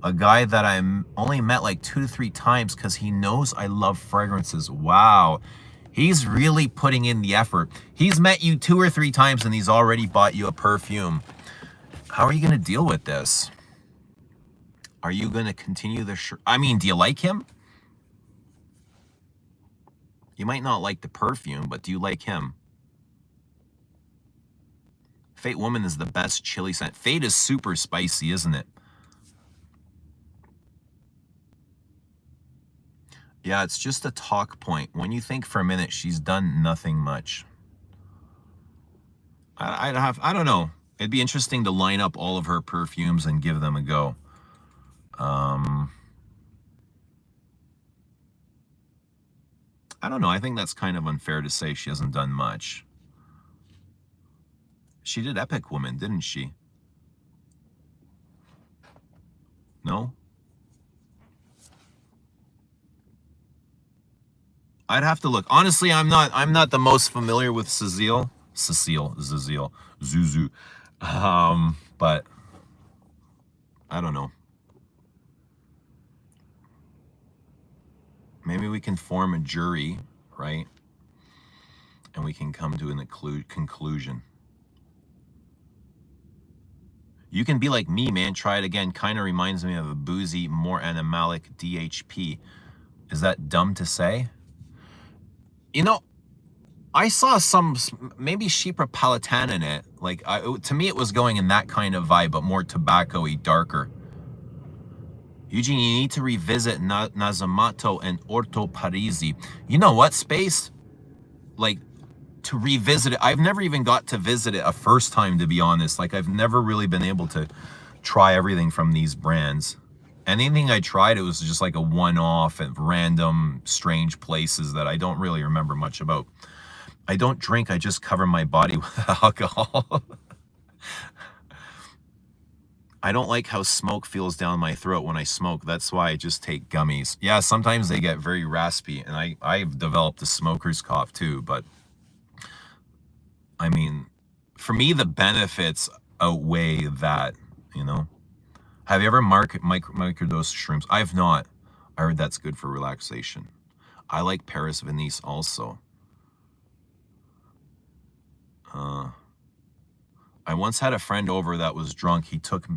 a guy that I only met like 2 to 3 times because he knows I love fragrances. Wow. He's really putting in the effort. He's met you 2 or 3 times and he's already bought you a perfume. How are you going to deal with this? Are you going to continue the... I mean, do you like him? You might not like the perfume, but do you like him? Fate Woman is the best chili scent. Fate is super spicy, isn't it? Yeah, it's just a talk point. When you think for a minute, she's done nothing much. I don't know. It'd be interesting to line up all of her perfumes and give them a go. I don't know. I think that's kind of unfair to say she hasn't done much. She did Epic Woman, didn't she? No? I'd have to look. Honestly, I'm not the most familiar with Zuzu. But I don't know. Maybe we can form a jury, right? And we can come to a conclusion. You can be like me, man. Try it again. Kind of reminds me of a boozy, more animalic DHP. Is that dumb to say? You know, I saw some, maybe Chypre Palatine in it. Like, to me, it was going in that kind of vibe, but more tobacco-y, darker. Eugene, you need to revisit Nazamato and Orto Parisi. You know what, Space? Like, to revisit it. I've never even got to visit it a first time, to be honest. Like, I've never really been able to try everything from these brands. Anything I tried, it was just like a one-off at random, strange places that I don't really remember much about. I don't drink, I just cover my body with alcohol. I don't like how smoke feels down my throat when I smoke. That's why I just take gummies. Yeah, sometimes they get very raspy, and I've developed a smoker's cough too, but I mean, for me, the benefits outweigh that, you know? Have you ever microdosed shrooms? I have not. I heard that's good for relaxation. I like Paris Venice also. I once had a friend over that was drunk. He took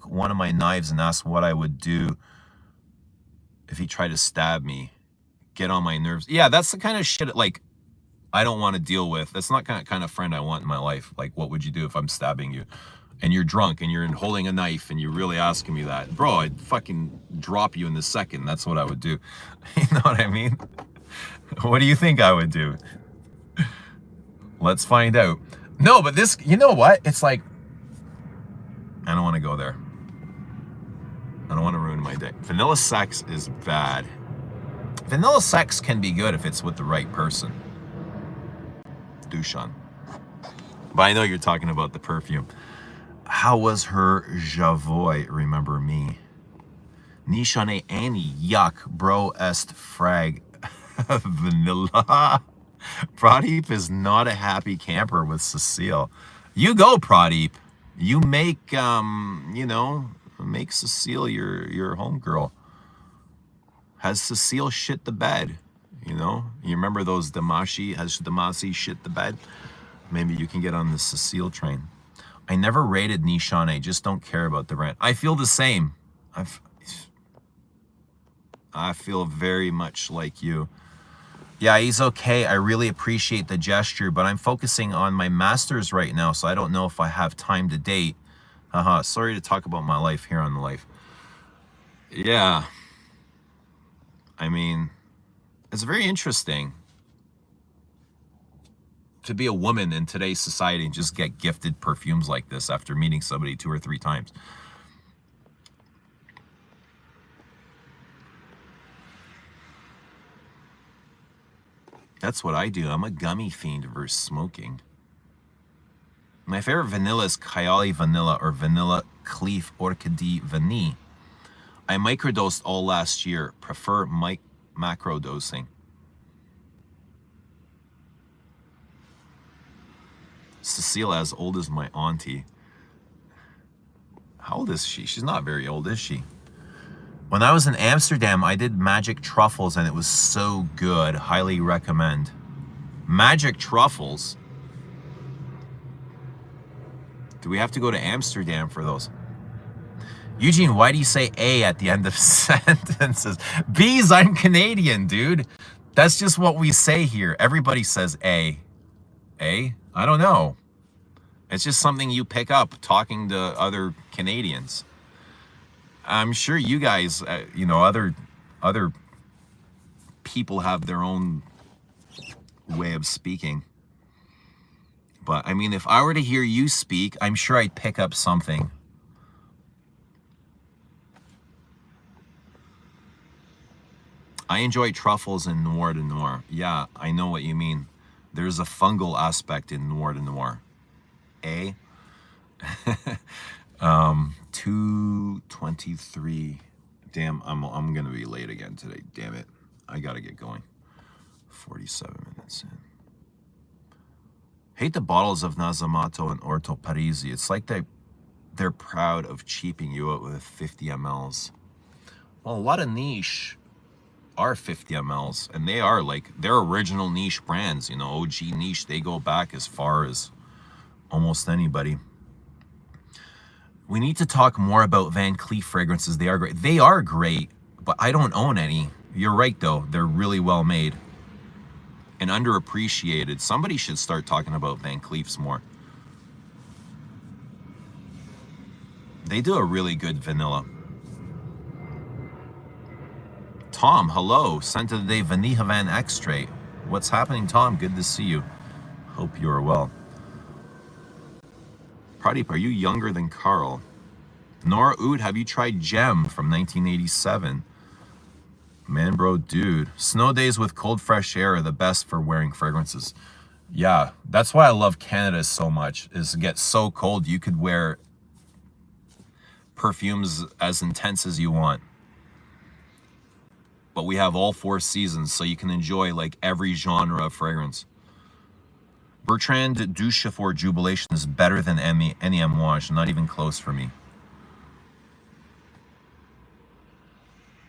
one of my knives and asked what I would do if he tried to stab me. Get on my nerves. Yeah, that's the kind of shit, like, I don't want to deal with. That's not kind of friend I want in my life. Like, what would you do if I'm stabbing you? And you're drunk and you're holding a knife and you're really asking me that. Bro, I'd fucking drop you in the second. That's what I would do. You know what I mean? What do you think I would do? Let's find out. No, but this, you know what? It's like, I don't want to go there. I don't want to ruin my day. Vanilla sex is bad. Vanilla sex can be good if it's with the right person. Dushan. But I know you're talking about the perfume. How was her Javoy? Remember me. Nishane Annie. Yuck. Bro est frag. Vanilla. Pradeep is not a happy camper with Cecile. You go, Pradeep. You make, you know, make Cecile your homegirl. Has Cecile shit the bed? You know, you remember those Damashi? Has Damasi shit the bed? Maybe you can get on the Cecile train. I never rated Nishane. I just don't care about the brand. I feel the same. I feel very much like you. Yeah, he's okay. I really appreciate the gesture, but I'm focusing on my master's right now, so I don't know if I have time to date. Haha, sorry to talk about my life here on the life. Yeah. I mean, it's very interesting to be a woman in today's society and just get gifted perfumes like this after meeting somebody 2 or 3 times. That's what I do. I'm a gummy fiend versus smoking. My favorite vanilla is Kayali Vanilla or Vanilla Cleef Orchidee Vanille. I microdosed all last year. Prefer macro dosing. Cecile as old as my auntie. How old is she? She's not very old, is she? When I was in Amsterdam, I did magic truffles and it was so good. Highly recommend. Magic truffles? Do we have to go to Amsterdam for those? Eugene, why do you say A at the end of sentences? B's, I'm Canadian, dude. That's just what we say here. Everybody says A. A? I don't know. It's just something you pick up talking to other Canadians. I'm sure you guys, you know, other people have their own way of speaking. But I mean, if I were to hear you speak, I'm sure I'd pick up something. I enjoy truffles in Noir de Noir. Yeah, I know what you mean. There's a fungal aspect in Noir de Noir. A? 2:23. Damn, I'm gonna be late again today. Damn it. I gotta get going. 47 minutes in. Hate the bottles of Nazamato and Orto Parisi. It's like they're proud of cheaping you out with 50 mLs. Well, a lot of niche are 50 mLs, and they are like, they're original niche brands, you know, OG niche. They go back as far as almost anybody. We need to talk more about Van Cleef fragrances. They are great. They are great, but I don't own any. You're right, though. They're really well made and underappreciated. Somebody should start talking about Van Cleefs more. They do a really good vanilla. Tom, hello. Scent of the day, Vanilla Van Extrait. What's happening, Tom? Good to see you. Hope you are well. Pradeep, are you younger than Carl? Nora Oud, have you tried Gem from 1987? Man, bro, dude. Snow days with cold, fresh air are the best for wearing fragrances. Yeah, that's why I love Canada so much, is it gets so cold you could wear perfumes as intense as you want. But we have all 4 seasons, so you can enjoy like every genre of fragrance. Bertrand Duchefort Jubilation is better than any Amouage, not even close for me.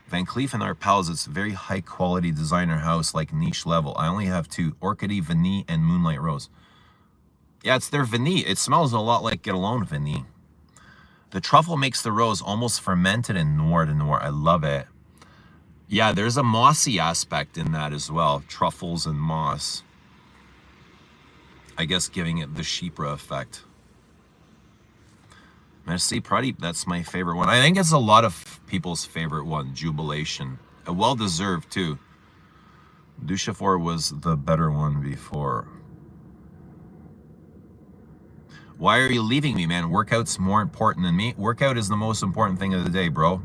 Van Cleef and our pals, it's a very high quality designer house, like niche level. I only have 2, Orchidee Vanille and Moonlight Rose. Yeah, it's their Vanille. It smells a lot like Get Alone Vanille. The truffle makes the rose almost fermented in Noir de Noir. I love it. Yeah, there's a mossy aspect in that as well. Truffles and moss. I guess giving it the Chypre effect. Merci, Pradeep. That's my favorite one. I think it's a lot of people's favorite one, Jubilation. A well-deserved, too. Duchefort was the better one before. Why are you leaving me, man? Workout's more important than me. Workout is the most important thing of the day, bro.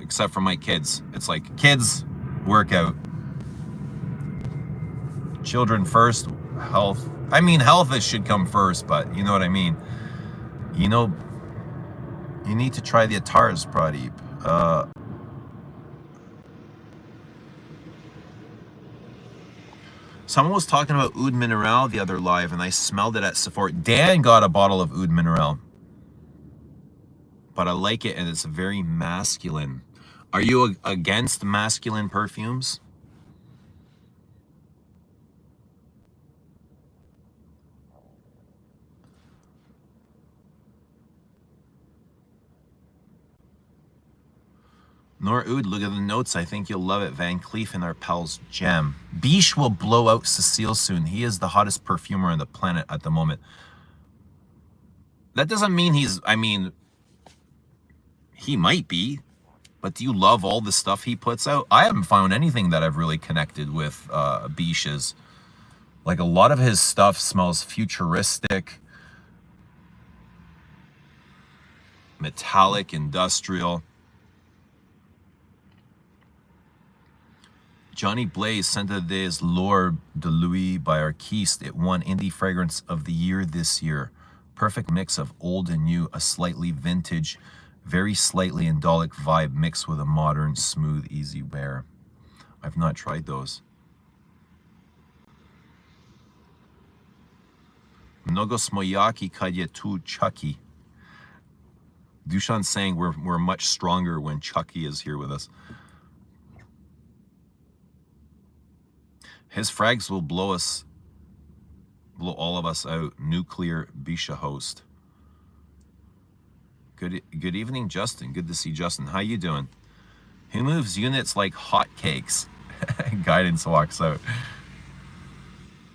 Except for my kids. It's like, kids, workout. Children first, health. I mean, health should come first, but you know what I mean. You know, you need to try the Atars, Pradeep. Someone was talking about Oud Mineral the other live, and I smelled it at Sephora. Dan got a bottle of Oud Mineral, but I like it, and it's very masculine. Are you against masculine perfumes? Nor Oud, look at the notes. I think you'll love it. Van Cleef and our pals Gem. Biche will blow out Cecile soon. He is the hottest perfumer on the planet at the moment. That doesn't mean I mean, he might be, but do you love all the stuff he puts out? I haven't found anything that I've really connected with Biche's. Like, a lot of his stuff smells futuristic, metallic, industrial. Johnny Blaze, Santa De's L'Or de Louis by Arquiste. It won Indie Fragrance of the Year this year. Perfect mix of old and new, a slightly vintage, very slightly indolic vibe mixed with a modern, smooth, easy wear. I've not tried those. Mnogo Smoyaki Kadye Tu Chucky. Dushan's saying we're much stronger when Chucky is here with us. His frags will blow all of us out. Nuclear Bisha host. Good evening, Justin. Good to see Justin. How you doing? He moves units like hotcakes. Guidance walks out.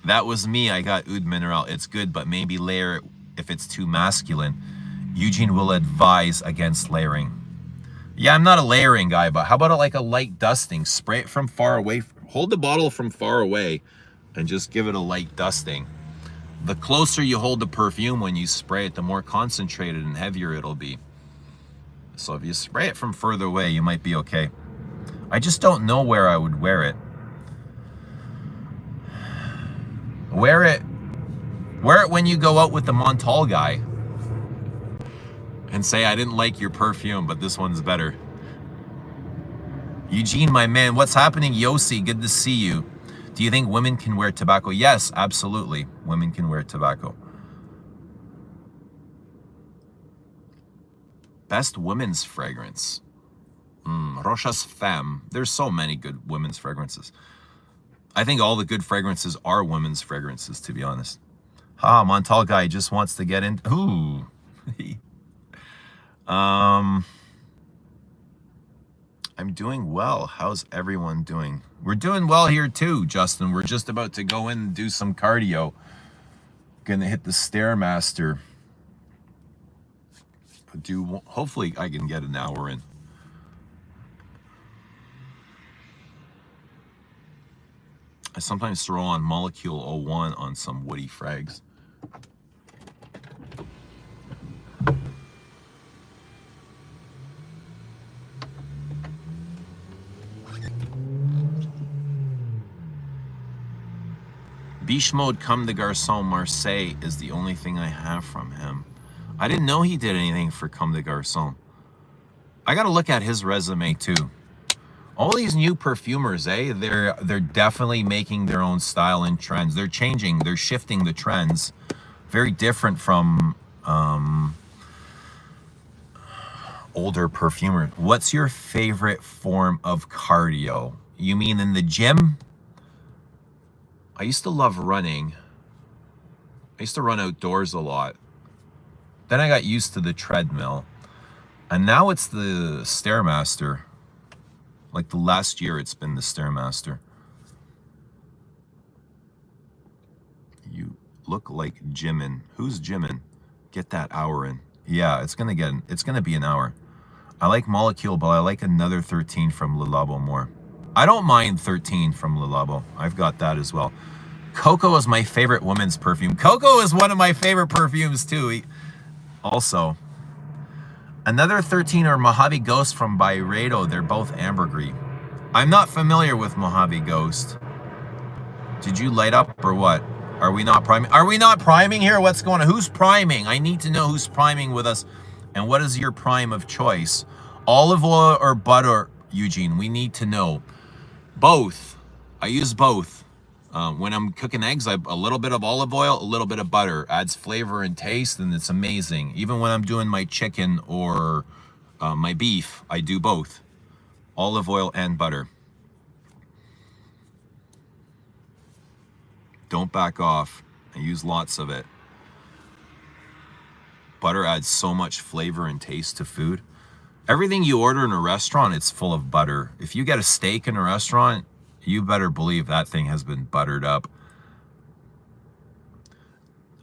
That was me. I got Oud Mineral. It's good, but maybe layer it if it's too masculine. Eugene will advise against layering. Yeah, I'm not a layering guy, but how about like a light dusting? Spray it from far away. Hold the bottle from far away and just give it a light dusting. The closer you hold the perfume when you spray it, the more concentrated and heavier it'll be. So if you spray it from further away, you might be okay. I just don't know where I would wear it. Wear it when you go out with the Montal guy and say, I didn't like your perfume, but this one's better. Eugene, my man, what's happening? Yossi, good to see you. Do you think women can wear tobacco? Yes, absolutely. Women can wear tobacco. Best women's fragrance. Rochas Femme. There's so many good women's fragrances. I think all the good fragrances are women's fragrances, to be honest. Montal guy just wants to get in. Ooh. I'm doing well. How's everyone doing? We're doing well here too, Justin. We're just about to go in and do some cardio. Gonna hit the Stairmaster. Hopefully I can get an hour in. I sometimes throw on Molecule 01 on some woody frags. Biche Mode Comme des Garçons Marseille is the only thing I have from him. I didn't know he did anything for Comme des Garçons. I gotta look at his resume too. All these new perfumers, they're definitely making their own style and trends. They're changing, they're shifting the trends. Very different from older perfumers. What's your favorite form of cardio? You mean in the gym? I used to love running. I used to run outdoors a lot. Then I got used to the treadmill. And now it's the Stairmaster. Like the last year it's been the Stairmaster. You look like Jimin. Who's Jimin? Get that hour in. Yeah, it's gonna be an hour. I like Molecule, but I like another 13 from Le Labo more. I don't mind 13 from Le Labo. I've got that as well. Coco is my favorite women's perfume. Coco is one of my favorite perfumes too. Also, another 13 are Mojave Ghost from Byredo. They're both ambergris. I'm not familiar with Mojave Ghost. Did you light up or what? Are we not priming? Are we not priming here? What's going on? Who's priming? I need to know who's priming with us. And what is your prime of choice? Olive oil or butter, Eugene? We need to know. Both. I use both. When I'm cooking eggs, a little bit of olive oil, a little bit of butter adds flavor and taste, and it's amazing. Even when I'm doing my chicken or my beef, I do both, olive oil and butter. Don't back off. I use lots of it. Butter adds so much flavor and taste to food. Everything you order in a restaurant, it's full of butter. If you get a steak in a restaurant, you better believe that thing has been buttered up.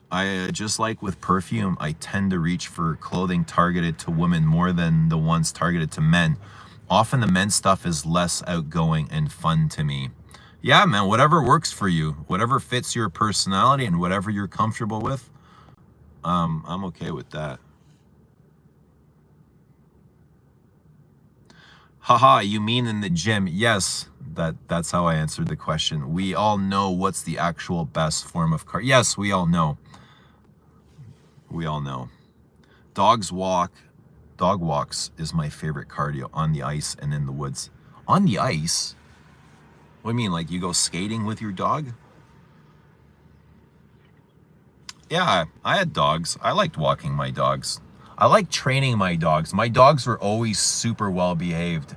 I just like with perfume, I tend to reach for clothing targeted to women more than the ones targeted to men. Often the men's stuff is less outgoing and fun to me. Yeah, man, whatever works for you, whatever fits your personality and whatever you're comfortable with, I'm okay with that. Haha, you mean in the gym? Yes, that's how I answered the question. We all know what's the actual best form of cardio. Yes, we all know. We all know. Dog walks is my favorite cardio, on the ice and in the woods. On the ice? What do you mean, like you go skating with your dog? Yeah, I had dogs. I liked walking my dogs. I like training my dogs. My dogs were always super well behaved.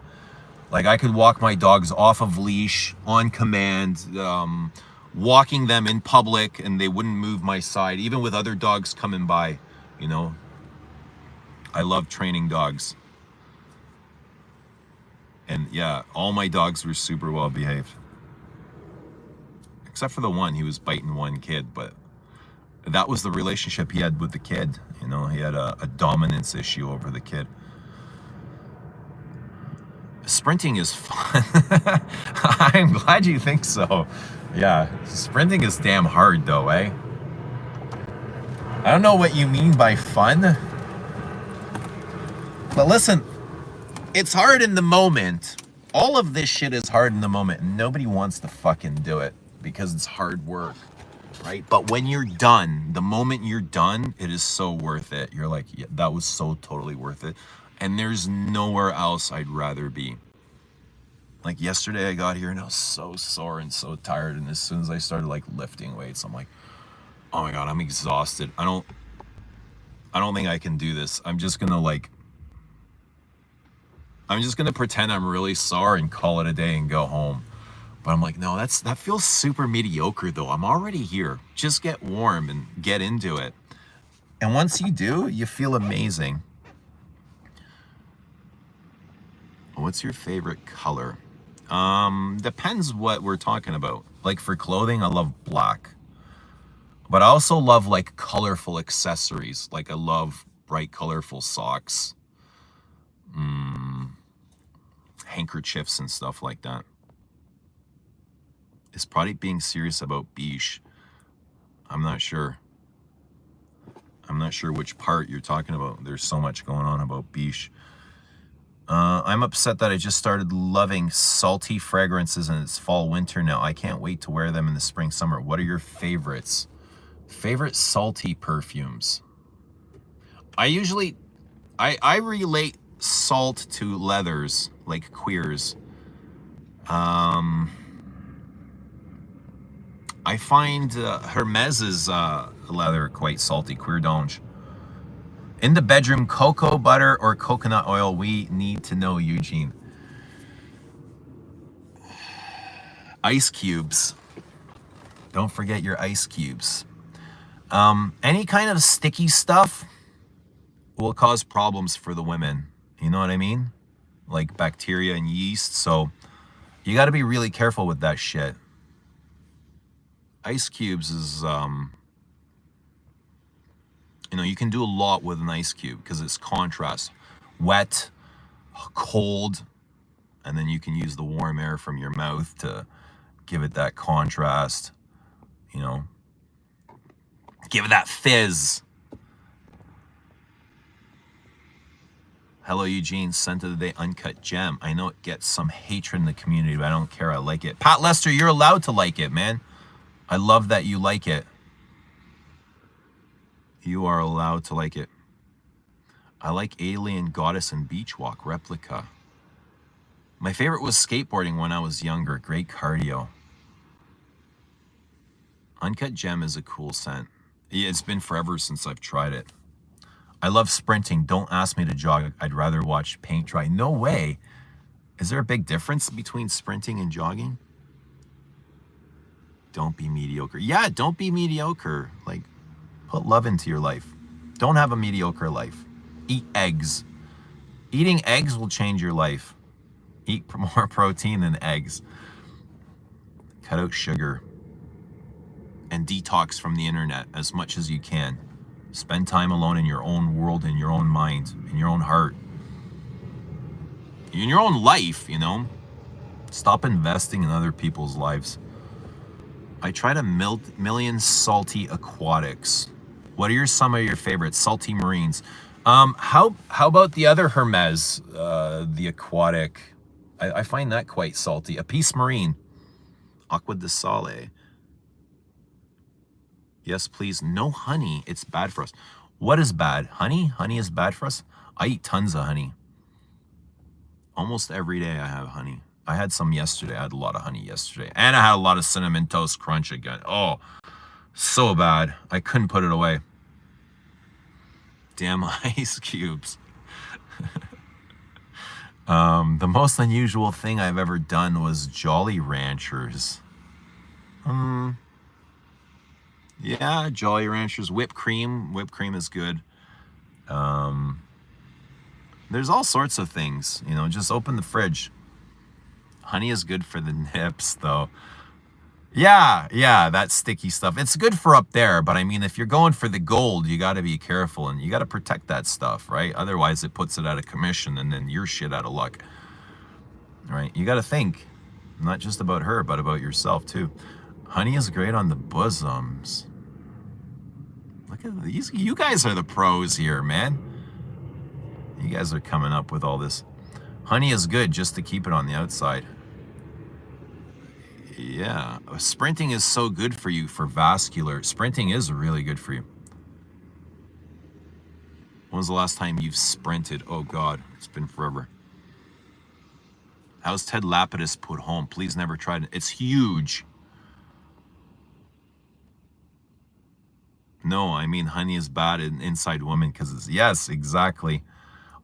Like I could walk my dogs off of leash, on command, walking them in public, and they wouldn't move my side, even with other dogs coming by, you know. I love training dogs. And yeah, all my dogs were super well behaved. Except for the one, he was biting one kid, but that was the relationship he had with the kid. You know, he had a dominance issue over the kid. Sprinting is fun. I'm glad you think so. Yeah, sprinting is damn hard though, eh? I don't know what you mean by fun. But listen, it's hard in the moment. All of this shit is hard in the moment, and nobody wants to fucking do it because it's hard work, right? But when you're done, the moment you're done, it is so worth it. You're like, yeah, that was so totally worth it. And there's nowhere else I'd rather be. Like yesterday I got here and I was so sore and so tired, and as soon as I started like lifting weights, I'm like, oh my God, I'm exhausted. I don't think I can do this. I'm just gonna pretend I'm really sore and call it a day and go home. But I'm like, no, that feels super mediocre though. I'm already here. Just get warm and get into it. And once you do, you feel amazing. What's your favorite color? Depends what we're talking about. Like for clothing, I love black. But I also love like colorful accessories. Like I love bright colorful socks. Handkerchiefs and stuff like that. Is Product being serious about beige? I'm not sure. I'm not sure which part you're talking about. There's so much going on about beige. I'm upset that I just started loving salty fragrances and it's fall winter now. I can't wait to wear them in the spring summer. What are your favorites? Favorite salty perfumes? I relate salt to leathers, like queers. I find Hermes's leather quite salty, queer donge. In the bedroom, cocoa butter or coconut oil? We need to know, Eugene. Ice cubes. Don't forget your ice cubes. Any kind of sticky stuff will cause problems for the women. You know what I mean? Like bacteria and yeast. So you got to be really careful with that shit. Ice cubes is, you know, you can do a lot with an ice cube because it's contrast. Wet, cold, and then you can use the warm air from your mouth to give it that contrast, you know. Give it that fizz. Hello, Eugene. Scent of the day, uncut gem. I know it gets some hatred in the community, but I don't care. I like it. Pat Lester, you're allowed to like it, man. I love that you like it. You are allowed to like it. I like Alien Goddess and Beach Walk replica. My favorite was skateboarding when I was younger. Great cardio. Uncut Gem is a cool scent. Yeah, it's been forever since I've tried it. I love sprinting. Don't ask me to jog. I'd rather watch paint dry. No way. Is there a big difference between sprinting and jogging? Don't be mediocre. Yeah, don't be mediocre. Like, put love into your life. Don't have a mediocre life. Eat eggs. Eating eggs will change your life. Eat more protein than eggs. Cut out sugar. And detox from the internet as much as you can. Spend time alone in your own world, in your own mind, in your own heart. In your own life, you know. Stop investing in other people's lives. I tried a million salty aquatics. What are some of your favorites? Salty marines. How about the other Hermes, the aquatic? I find that quite salty. A Peace Marine. Aqua de Sale. Yes, please. No honey. It's bad for us. What is bad? Honey? Honey is bad for us? I eat tons of honey. Almost every day I have honey. I had some yesterday. I had a lot of honey yesterday. And I had a lot of Cinnamon Toast Crunch again. Oh, so bad. I couldn't put it away. Damn ice cubes. The most unusual thing I've ever done was Jolly Ranchers. Yeah, Jolly Ranchers. Whipped cream. Whipped cream is good. There's all sorts of things, you know, just open the fridge. Honey is good for the nips, though. Yeah, that sticky stuff. It's good for up there, but I mean, if you're going for the gold, you got to be careful and you got to protect that stuff, right? Otherwise, it puts it out of commission and then you're shit out of luck, right? You got to think, not just about her, but about yourself, too. Honey is great on the bosoms. Look at these. You guys are the pros here, man. You guys are coming up with all this. Honey is good just to keep it on the outside. Yeah. Sprinting is so good for you for vascular. Sprinting is really good for you. When was the last time you've sprinted? Oh, God. It's been forever. How's Ted Lapidus put home? Please never try it. It's huge. No, I mean honey is bad inside women because it's... Yes, exactly.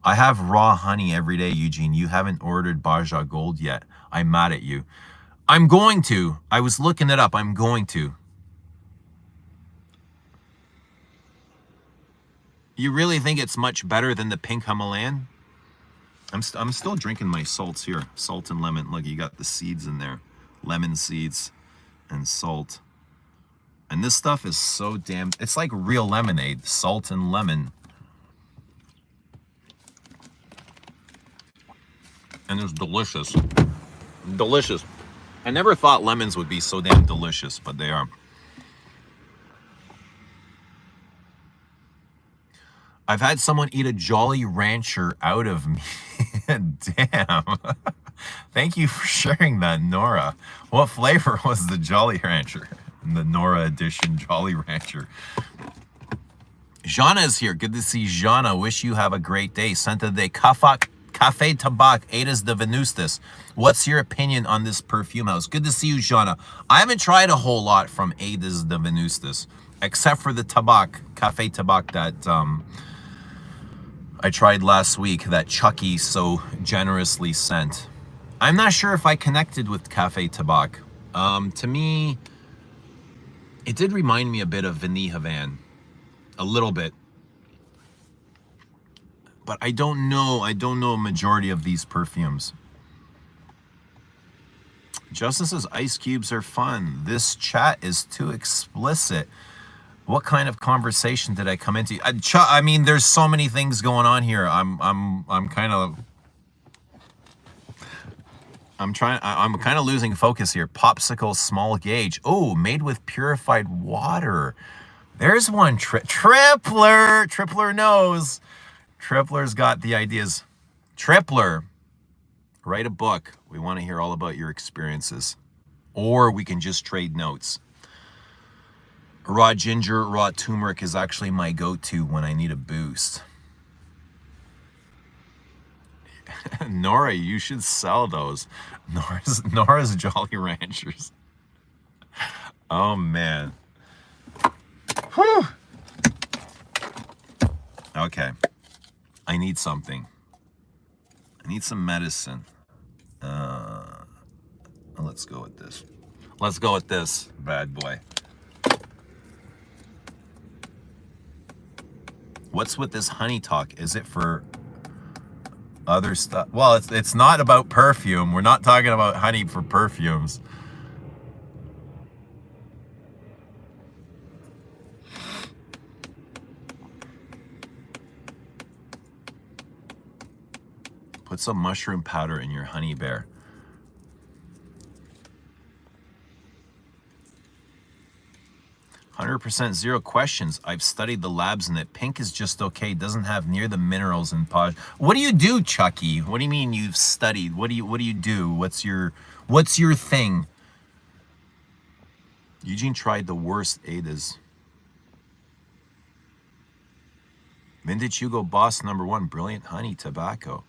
I have raw honey every day, Eugene. You haven't ordered Barja Gold yet. I'm mad at you. I'm going to. I was looking it up. I'm going to. You really think it's much better than the pink Himalayan? I'm still drinking my salts here. Salt and lemon. Look, you got the seeds in there. Lemon seeds and salt. And this stuff is so damn... It's like real lemonade. Salt and lemon. And it's delicious. Delicious. I never thought lemons would be so damn delicious, but they are. I've had someone eat a Jolly Rancher out of me. Damn. Thank you for sharing that, Nora. What flavor was the Jolly Rancher? The Nora edition Jolly Rancher. Jana is here. Good to see Jana. Wish you have a great day. Santa de Café Tabac, Edas de Venustus. What's your opinion on this perfume house? Good to see you, Jana. I haven't tried a whole lot from Edas de Venustus, except for the Tabac, Café Tabac that I tried last week, that Chucky so generously sent. I'm not sure if I connected with Café Tabac. To me, it did remind me a bit of Vanille Havan. A little bit. But I don't know a majority of these perfumes. Justin says ice cubes are fun. This chat is too explicit. What kind of conversation did I come into? I mean, there's so many things going on here. I'm kind of losing focus here. Popsicle small gauge. Oh, made with purified water. There's one. Tripler knows. Tripler's got the ideas. Tripler, write a book. We want to hear all about your experiences. Or we can just trade notes. Raw ginger, raw turmeric is actually my go-to when I need a boost. Nora, you should sell those. Nora's Jolly Ranchers. Oh, man. Okay. I need something. I need some medicine. Let's go with this. Let's go with this bad boy. What's with this honey talk? Is it for other stuff? Well, it's not about perfume. We're not talking about honey for perfumes. Put some mushroom powder in your honey bear. 100% zero questions. I've studied the labs and that pink is just okay. Doesn't have near the minerals and polish. What do you do, Chucky? What do you mean you've studied? What do you do? What's your thing? Eugene tried the worst Adas. Vintage Hugo Boss #1, brilliant honey tobacco.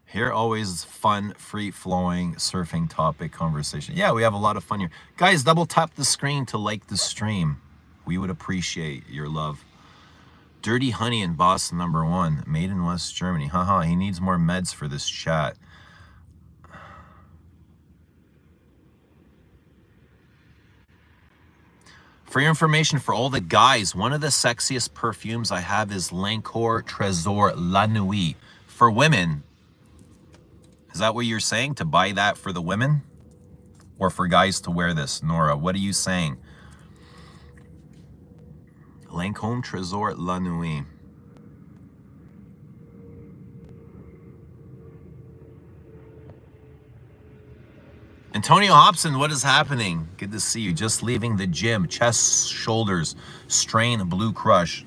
Here always fun, free-flowing, surfing topic conversation. Yeah, we have a lot of fun here. Guys, double tap the screen to like the stream. We would appreciate your love. Dirty Honey in Boss #1, made in West Germany. Haha, he needs more meds for this chat. For your information, for all the guys, one of the sexiest perfumes I have is Lancôme Trésor La Nuit. For women, is that what you're saying? To buy that for the women? Or for guys to wear this? Nora, what are you saying? Lancôme Trésor La Nuit. Antonio Hobson, what is happening? Good to see you. Just leaving the gym. Chest, shoulders, strain, blue crush.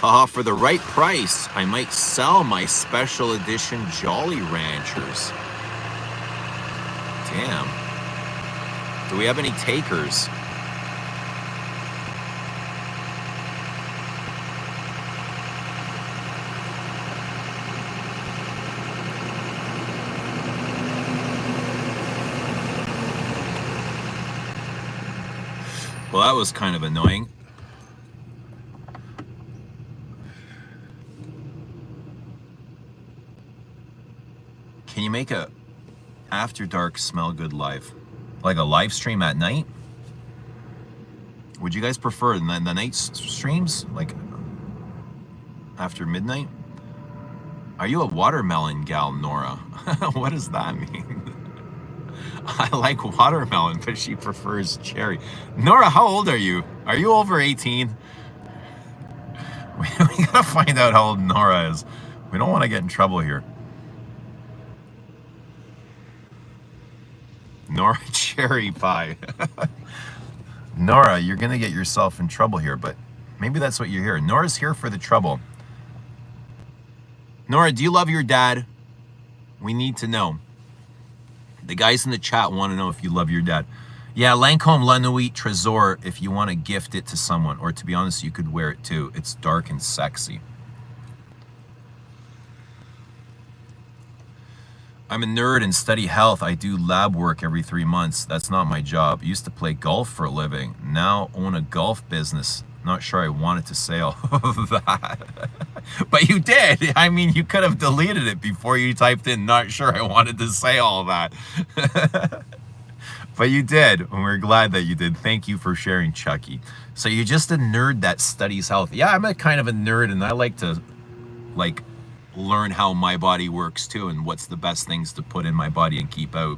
Haha, for the right price, I might sell my special edition Jolly Ranchers. Damn. Do we have any takers? Well, that was kind of annoying. Can you make a after dark smell good live? Like a live stream at night? Would you guys prefer the night streams? Like after midnight? Are you a watermelon gal, Nora? What does that mean? I like watermelon, but she prefers cherry. Nora, how old are you? Are you over 18? We gotta find out how old Nora is. We don't want to get in trouble here. Nora cherry pie. Nora, you're going to get yourself in trouble here, but maybe that's what you're here. Nora's here for the trouble. Nora, do you love your dad? We need to know. The guys in the chat want to know if you love your dad. Yeah, Lancôme La Nuit Trésor, if you want to gift it to someone, or to be honest, you could wear it too. It's dark and sexy. I'm a nerd and study health. I do lab work every 3 months. That's not my job. Used to play golf for a living. Now own a golf business. Not sure I wanted to say all of that. But you did. I mean, you could have deleted it before you typed in, not sure I wanted to say all that. But you did, and we're glad that you did. Thank you for sharing, Chucky. So you're just a nerd that studies health. Yeah, I'm a kind of a nerd, and I like to, learn how my body works too, and what's the best things to put in my body and keep out,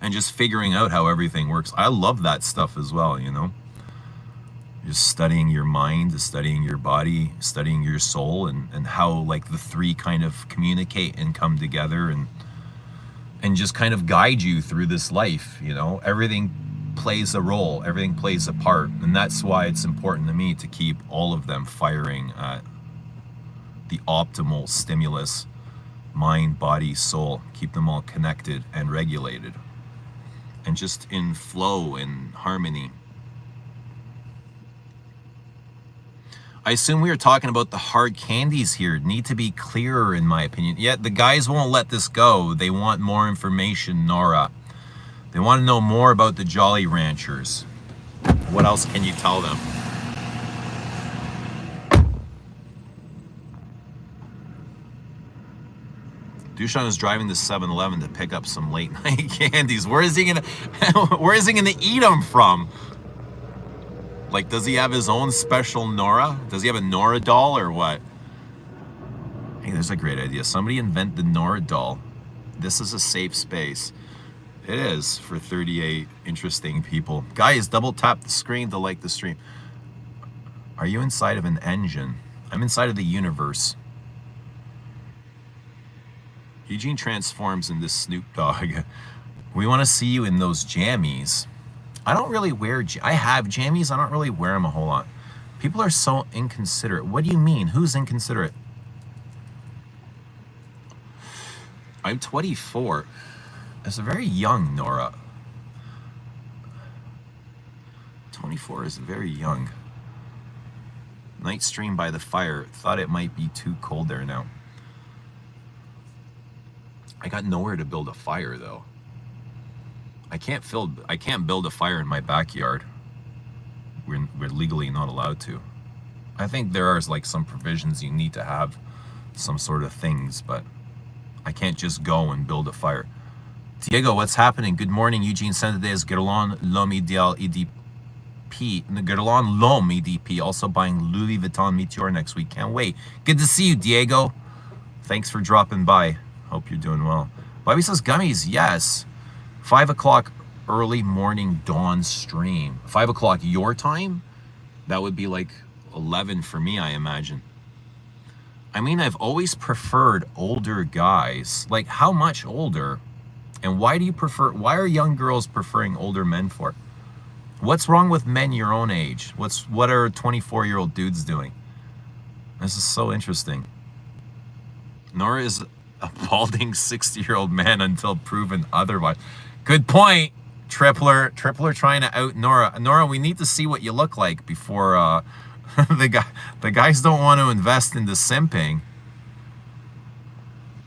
and just figuring out how everything works. I love that stuff as well, you know, just studying your mind, studying your body, studying your soul, and how the three kind of communicate and come together and just kind of guide you through this life, you know. Everything plays a role. Everything plays a part. And that's why it's important to me to keep all of them firing at the optimal stimulus. Mind, body, soul. Keep them all connected and regulated. And just in flow and harmony. I assume we were talking about the hard candies here. Need to be clearer, in my opinion. Yet the guys won't let this go. They want more information, Nora. They want to know more about the Jolly Ranchers. What else can you tell them? Dushan is driving to 7-Eleven to pick up some late night candies. Where is he gonna eat them from? Like, does he have his own special Nora? Does he have a Nora doll or what? Hey, there's a great idea. Somebody invent the Nora doll. This is a safe space. It is for 38 interesting people. Guys, double tap the screen to like the stream. Are you inside of an engine? I'm inside of the universe. Eugene transforms into Snoop Dogg. We want to see you in those jammies. I don't really wear, I have jammies, I don't really wear them a whole lot. People are so inconsiderate. What do you mean? Who's inconsiderate? I'm 24. That's very young, Nora. 24 is very young. Night stream by the fire. Thought it might be too cold there now. I got nowhere to build a fire though. I can't build a fire in my backyard. We're legally not allowed to. I think there are like some provisions you need to have some sort of things, but I can't just go and build a fire. Diego, what's happening? Good morning, Eugene Sendades, Gerlon Lom Ideal EDP. Gerlon Lom EDP, also buying Louis Vuitton Meteor next week. Can't wait. Good to see you, Diego. Thanks for dropping by. Hope you're doing well. Bobby says gummies, yes. 5 o'clock early morning dawn stream. 5 o'clock your time? That would be like 11 for me, I imagine. I mean, I've always preferred older guys. Like, how much older? And why are young girls preferring older men for? What's wrong with men your own age? What are 24-year-old dudes doing? This is so interesting. Nora is a balding 60-year-old man until proven otherwise. Good point, Tripler. Tripler trying to out Nora. Nora, we need to see what you look like before the guys don't want to invest into simping.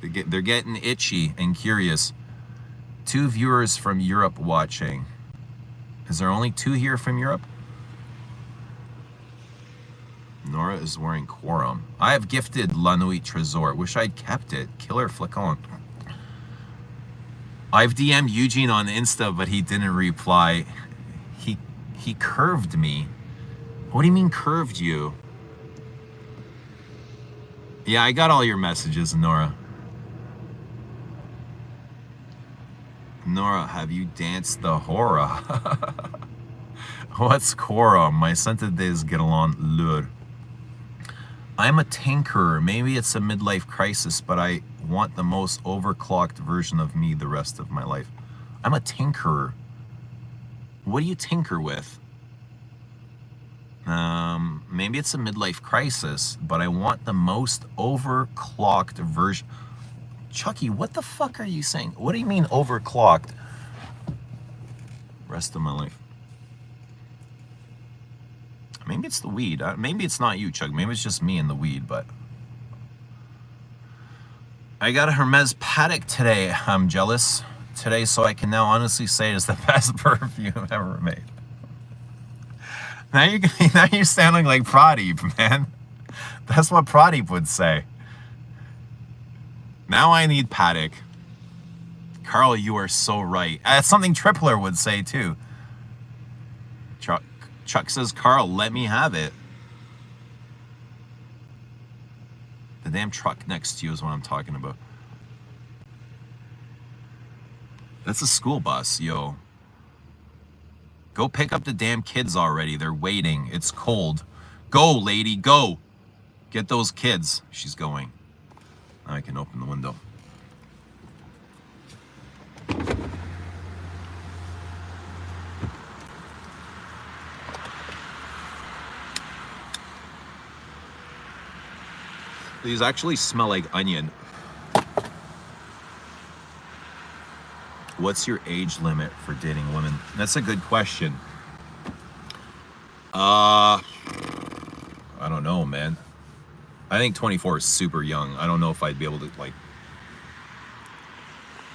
They're getting itchy and curious. 2 viewers from Europe watching. Is there only 2 here from Europe? Nora is wearing Quorum. I have gifted La Nuit Trésor. Wish I'd kept it. Killer Flicon. I've DM'd Eugene on Insta, but he didn't reply. He curved me. What do you mean curved you? Yeah, I got all your messages, Nora. Nora, have you danced the hora? What's Quorum? My sentences get along lure. I'm a tinkerer. Maybe it's a midlife crisis, but I want the most overclocked version of me the rest of my life. I'm a tinkerer. What do you tinker with? Maybe it's a midlife crisis, but I want the most overclocked version. Chucky, what the fuck are you saying? What do you mean overclocked? Rest of my life. Maybe it's the weed. Maybe it's not you, Chuck. Maybe it's just me and the weed, but... I got a Hermes Paddock today. I'm jealous today, so I can now honestly say it's the best perfume ever made. Now you're sounding like Pradeep, man. That's what Pradeep would say. Now I need Paddock. Carl, you are so right. That's something Tripler would say, too. Chuck says, Carl, let me have it. The damn truck next to you is what I'm talking about. That's a school bus, yo. Go pick up the damn kids already. They're waiting. It's cold. Go, lady, go. Get those kids. She's going. Now I can open the window. These actually smell like onion. What's your age limit for dating women? That's a good question. I don't know, man. I think 24 is super young. I don't know if I'd be able to like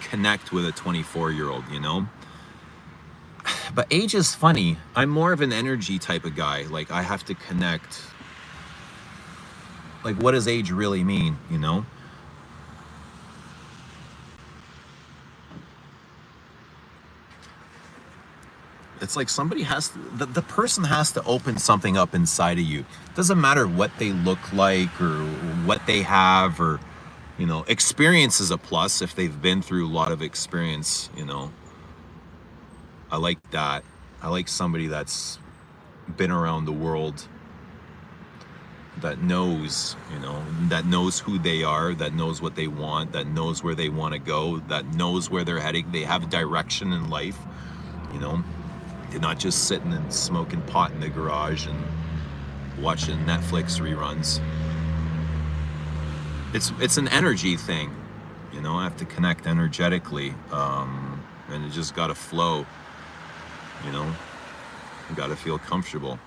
connect with a 24-year-old, you know? But age is funny. I'm more of an energy type of guy. Like, I have to connect. Like, what does age really mean, you know? It's like somebody has to, the person has to open something up inside of you. Doesn't matter what they look like or what they have, or, you know, experience is a plus if they've been through a lot of experience, you know. I like that. I like somebody that's been around the world, that knows, you know, that knows who they are, that knows what they want, that knows where they want to go, that knows where they're heading. They have direction in life, you know. They're not just sitting and smoking pot in the garage and watching Netflix reruns. It's an energy thing, you know. I have to connect energetically, and it just got to flow, you know. You got to feel comfortable.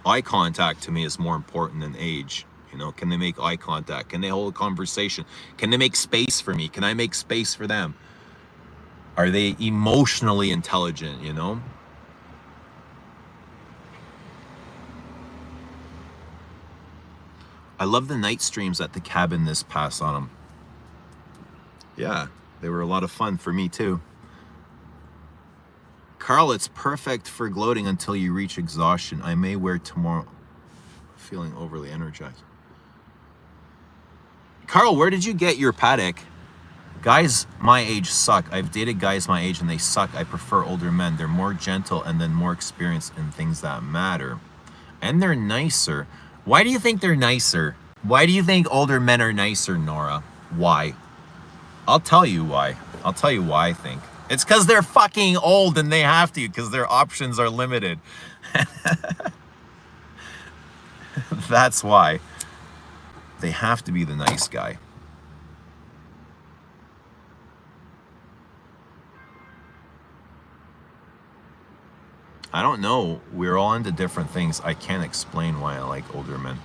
Eye contact to me is more important than age. You know, can they make eye contact? Can they hold a conversation? Can they make space for me? Can I make space for them? Are they emotionally intelligent, you know? I love the night streams at the cabin this past autumn. Yeah, they were a lot of fun for me too. Carl, it's perfect for gloating until you reach exhaustion. I may wear tomorrow feeling overly energized. Carl, where did you get your paddock? Guys my age suck. I've dated guys my age and they suck. I prefer older men. They're more gentle and then more experienced in things that matter. And they're nicer. Why do you think they're nicer? Why do you think older men are nicer, Nora? Why? I'll tell you why. I'll tell you why I think. It's because they're fucking old and they have to, because their options are limited. That's why. They have to be the nice guy. I don't know. We're all into different things. I can't explain why I like older men.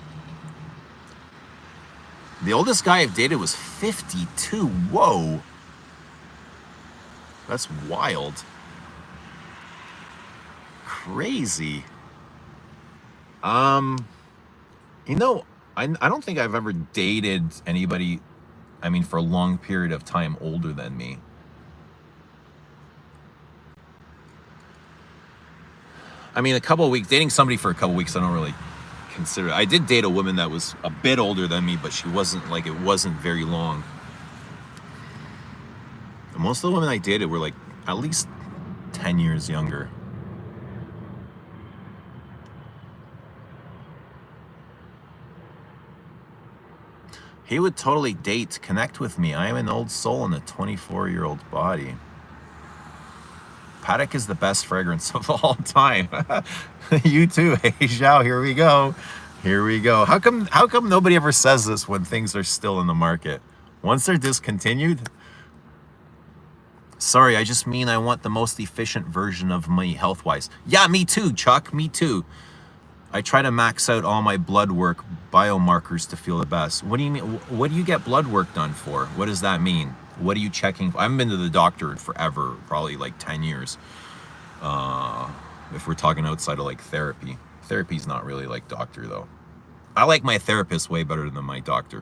The oldest guy I've dated was 52. Whoa. That's wild. Crazy. You know, I don't think I've ever dated anybody, I mean, for a long period of time older than me. I mean, a couple of weeks, dating somebody for a couple of weeks, I don't really consider it. I did date a woman that was a bit older than me, but she wasn't, like, it wasn't very long. And most of the women I dated were, like, at least 10 years younger. He would totally date, connect with me. I am an old soul in a 24-year-old body. Paddock is the best fragrance of all time. You too, hey Zhao, here we go. Here we go. How come nobody ever says this when things are still in the market? Once they're discontinued? Sorry, I just mean I want the most efficient version of me health-wise. Yeah, me too, Chuck, me too. I try to max out all my blood work biomarkers to feel the best. What do you mean? What do you get blood work done for? What does that mean? What are you checking for? I haven't been to the doctor in forever, probably like 10 years. If we're talking outside of like therapy. Therapy's not really like doctor though. I like my therapist way better than my doctor.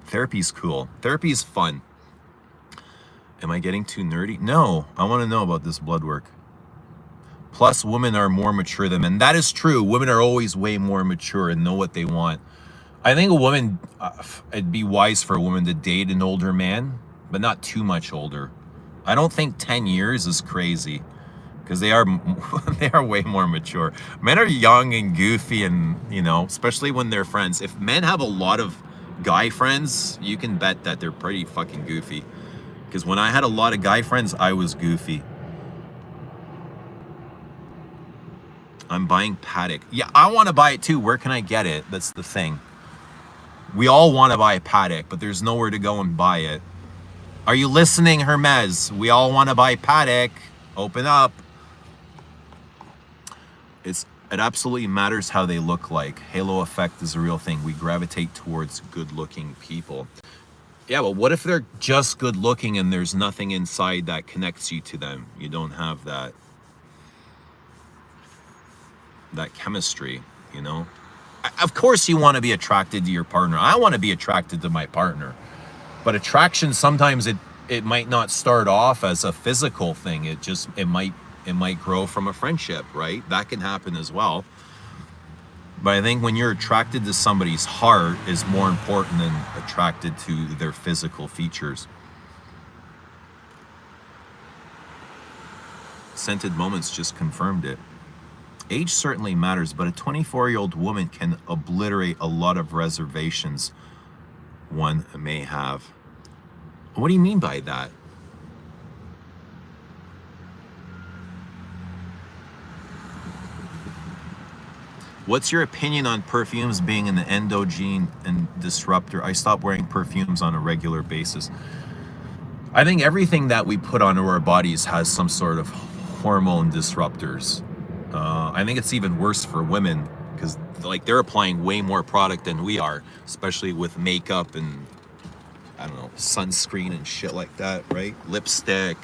Therapy's cool. Therapy's fun. Am I getting too nerdy? No, I want to know about this blood work. Plus, women are more mature than men. That is true. Women are always way more mature and know what they want. I think a woman, it'd be wise for a woman to date an older man, but not too much older. I don't think 10 years is crazy, because they are way more mature. Men are young and goofy, and, you know, especially when they're friends. If men have a lot of guy friends, you can bet that they're pretty fucking goofy. Because when I had a lot of guy friends, I was goofy. I'm buying Paddock. Yeah, I want to buy it too. Where can I get it? That's the thing. We all want to buy Paddock, but there's nowhere to go and buy it. Are you listening, Hermes? We all want to buy Paddock. Open up. It absolutely matters how they look like. Halo effect is a real thing. We gravitate towards good-looking people. Yeah, but what if they're just good-looking and there's nothing inside that connects you to them? You don't have that chemistry, you know? Of course you want to be attracted to your partner. I want to be attracted to my partner. But attraction, sometimes it might not start off as a physical thing. It might grow from a friendship, right? That can happen as well. But I think when you're attracted to somebody's heart is more important than attracted to their physical features. Scented Moments just confirmed it. Age certainly matters, but a 24-year-old woman can obliterate a lot of reservations one may have. What do you mean by that? What's your opinion on perfumes being an endogene and disruptor? I stopped wearing perfumes on a regular basis. I think everything that we put onto our bodies has some sort of hormone disruptors. I think it's even worse for women because like they're applying way more product than we are, especially with makeup and I don't know, sunscreen and shit like that, right? Lipstick.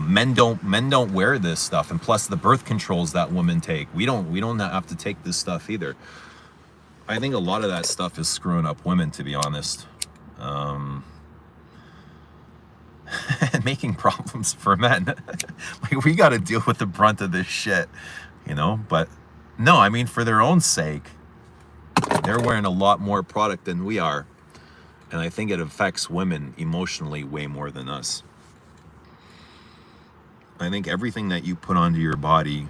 Men don't wear this stuff, and plus the birth controls that women take, we don't have to take this stuff either. I think a lot of that stuff is screwing up women, to be honest, and making problems for men. Like we got to deal with the brunt of this shit, you know. But no, I mean for their own sake, they're wearing a lot more product than we are, and I think it affects women emotionally way more than us. I think everything that you put onto your body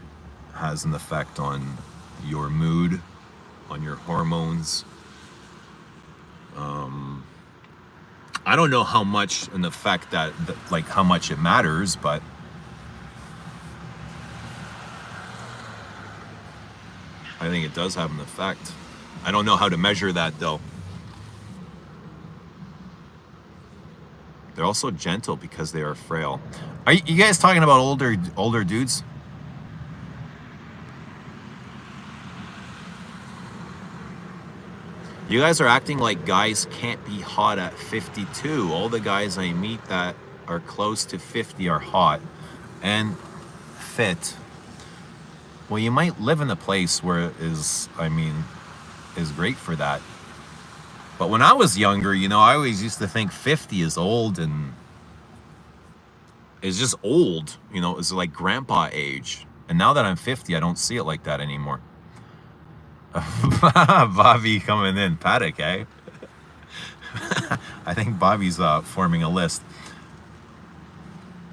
has an effect on your mood, on your hormones. I don't know how much an effect that like how much it matters, but I think it does have an effect. I don't know how to measure that though. They're also gentle because they are frail. Are you guys talking about older dudes? You guys are acting like guys can't be hot at 52. All the guys I meet that are close to 50 are hot and fit. Well, you might live in a place where it is great for that. But when I was younger, you know, I always used to think 50 is old and it's just old, you know, it's like grandpa age. And now that I'm 50, I don't see it like that anymore. Bobby coming in, Paddock, eh? I think Bobby's forming a list.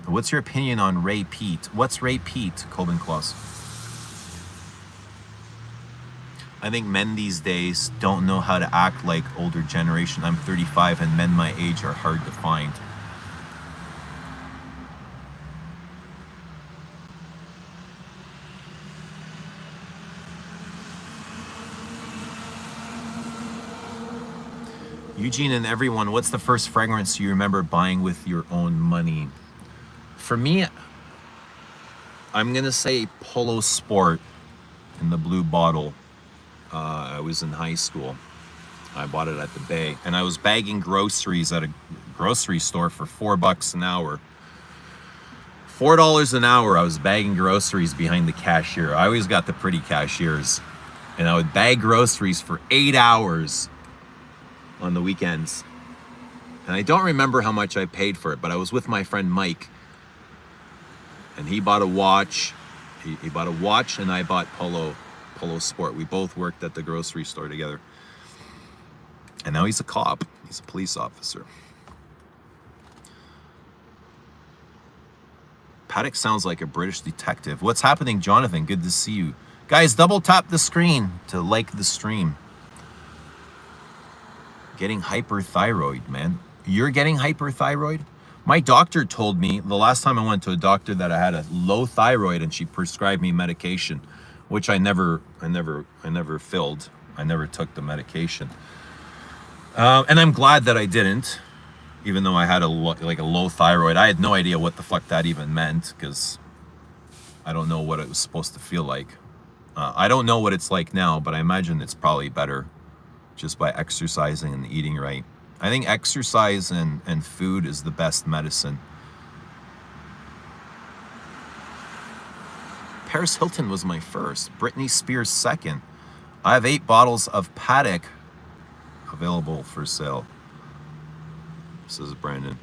What's your opinion on Ray Pete? What's Ray Pete, Colvin Claus? I think men these days don't know how to act like older generation. I'm 35 and men my age are hard to find. Eugene and everyone, what's the first fragrance you remember buying with your own money? For me, I'm gonna say Polo Sport in the blue bottle. I was in high school. I bought it at the Bay, and I was bagging groceries at a grocery store for $4 an hour. $4 an hour. I was bagging groceries behind the cashier. I always got the pretty cashiers, and I would bag groceries for 8 hours on the weekends. And I don't remember how much I paid for it, but I was with my friend Mike, and he bought a watch. He bought a watch, and I bought Polo Sport. We both worked at the grocery store together. And now he's a cop. He's a police officer. Paddock sounds like a British detective. What's happening, Jonathan? Good to see you. Guys, double tap the screen to like the stream. Getting hyperthyroid, man. You're getting hyperthyroid? My doctor told me the last time I went to a doctor that I had a low thyroid, and she prescribed me medication, which I never filled. I never took the medication. And I'm glad that I didn't, even though I had a low thyroid. I had no idea what the fuck that even meant, because I don't know what it was supposed to feel like. I don't know what it's like now, but I imagine it's probably better just by exercising and eating right. I think exercise and food is the best medicine. Paris Hilton was my first. Britney Spears second. I have 8 bottles of Paddock available for sale. Says Brandon.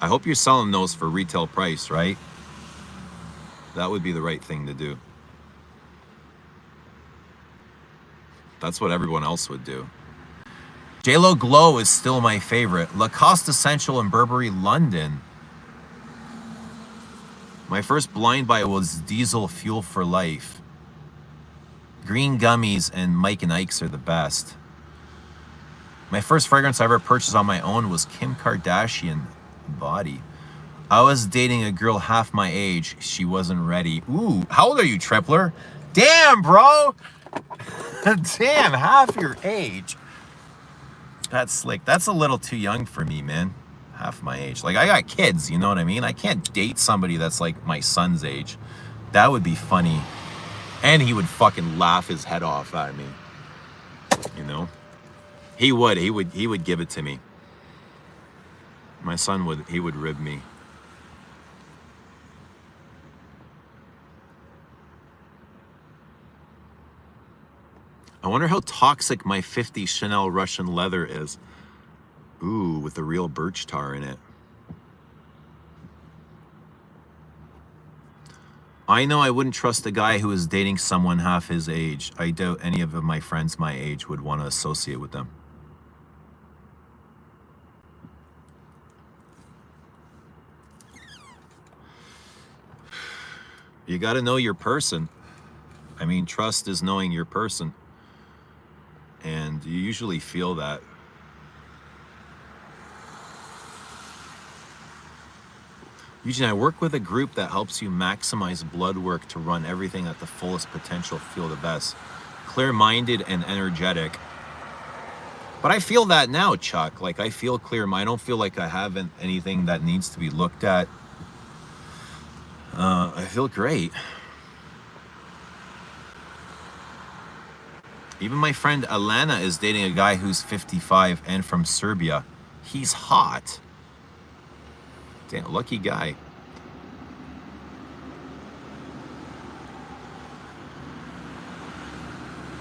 I hope you're selling those for retail price, right? That would be the right thing to do. That's what everyone else would do. JLo Glow is still my favorite. Lacoste Essential in Burberry, London. My first blind buy was Diesel Fuel for Life. Green Gummies and Mike and Ike's are the best. My first fragrance I ever purchased on my own was Kim Kardashian Body. I was dating a girl half my age. She wasn't ready. Ooh, how old are you, Tripler? Damn, bro! Damn, half your age. That's slick. That's a little too young for me, man. Half my age. Like, I got kids, you know what I mean? I can't date somebody that's like my son's age. That would be funny. And he would fucking laugh his head off at me. You know? He would give it to me. My son would rib me. I wonder how toxic my 50 Chanel Russian leather is. Ooh, with the real birch tar in it. I know I wouldn't trust a guy who is dating someone half his age. I doubt any of my friends my age would want to associate with them. You got to know your person. I mean, trust is knowing your person. And you usually feel that. Eugene, I work with a group that helps you maximize blood work to run everything at the fullest potential, feel the best. Clear-minded and energetic. But I feel that now, Chuck. Like, I feel clear-minded. I don't feel like I have anything that needs to be looked at. I feel great. Even my friend Alana is dating a guy who's 55 and from Serbia. He's hot. Damn, lucky guy.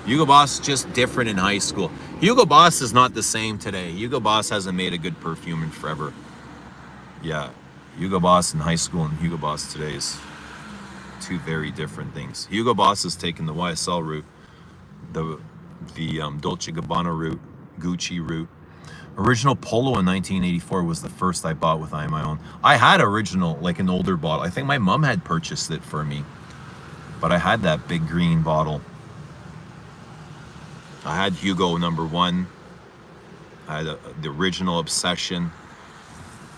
Hugo Boss just different in high school. Hugo Boss is not the same today. Hugo Boss hasn't made a good perfume in forever. Yeah, Hugo Boss in high school and Hugo Boss today is two very different things. Hugo Boss has taken the YSL route, the Dolce & Gabbana route, Gucci route. Original Polo in 1984 was the first I bought with I My Own. I had original, like an older bottle. I think my mom had purchased it for me, but I had that big green bottle. I had Hugo #1. I had the original Obsession.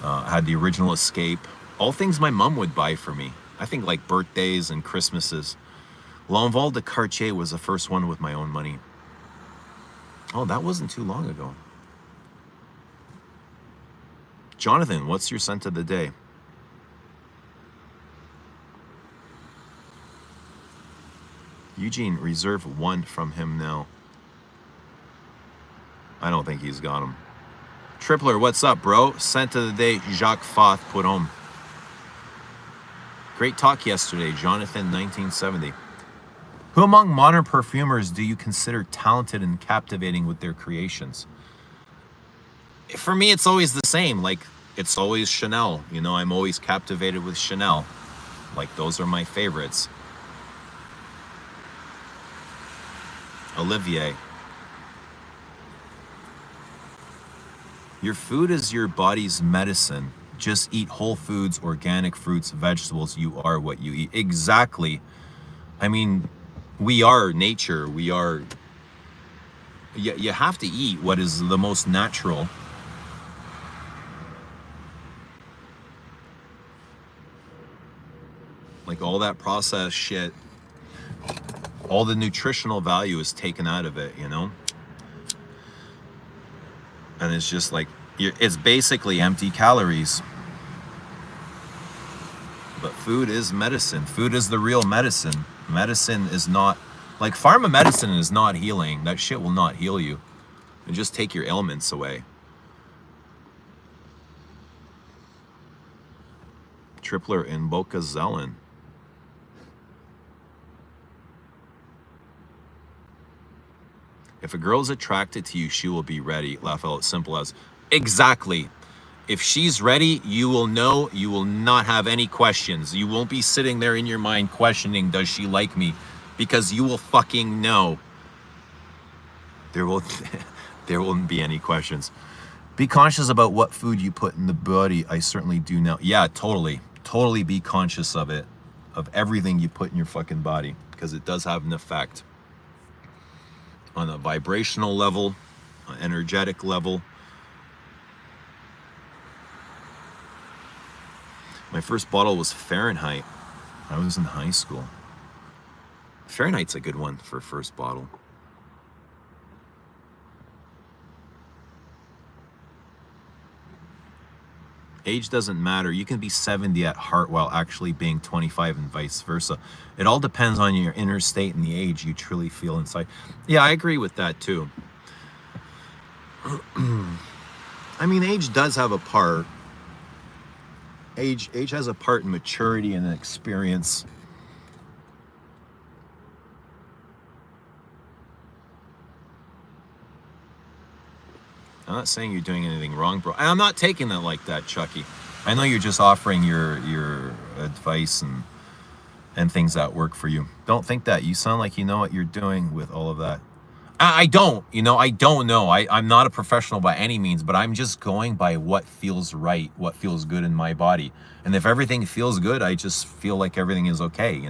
I had the original Escape. All things my mom would buy for me. I think like birthdays and Christmases. L'Envol de Cartier was the first one with my own money. Oh, that wasn't too long ago. Jonathan, what's your scent of the day? Eugene, reserve one from him now. I don't think he's got him. Tripler, what's up, bro? Scent of the day, Jacques Foth put home. Great talk yesterday, Jonathan, 1970. Who among modern perfumers do you consider talented and captivating with their creations? For me, it's always the same. Like, it's always Chanel. You know, I'm always captivated with Chanel. Like, those are my favorites. Olivier. Your food is your body's medicine. Just eat whole foods, organic fruits, vegetables. You are what you eat. Exactly. I mean, we are nature. We are... You have to eat what is the most natural. Like all that processed shit, all the nutritional value is taken out of it, you know? And it's just like, it's basically empty calories. But food is medicine. Food is the real medicine. Medicine is not, like pharma medicine is not healing. That shit will not heal you. And just take your ailments away. Tripler in Boca Zelen. If a girl's attracted to you, she will be ready. Laugh out, simple as. Exactly. If she's ready, you will know. You will not have any questions. You won't be sitting there in your mind questioning, does she like me? Because you will fucking know. There won't be any questions. Be conscious about what food you put in the body. I certainly do now. Yeah, totally. Totally be conscious of it. Of everything you put in your fucking body. Because it does have an effect. On a vibrational level, an energetic level. My first bottle was Fahrenheit. I was in high school. Fahrenheit's a good one for first bottle. Age doesn't matter. You can be 70 at heart while actually being 25 and vice versa. It all depends on your inner state and the age you truly feel inside. Yeah, I agree with that too. I mean, age does have a part. Age has a part in maturity and experience. I'm not saying you're doing anything wrong, bro. I'm not taking that like that, Chucky. I know you're just offering your advice and things that work for you. Don't think that. You sound like you know what you're doing with all of that. I don't, I don't know. I'm not a professional by any means, but I'm just going by what feels right, what feels good in my body. And if everything feels good, I just feel like everything is okay,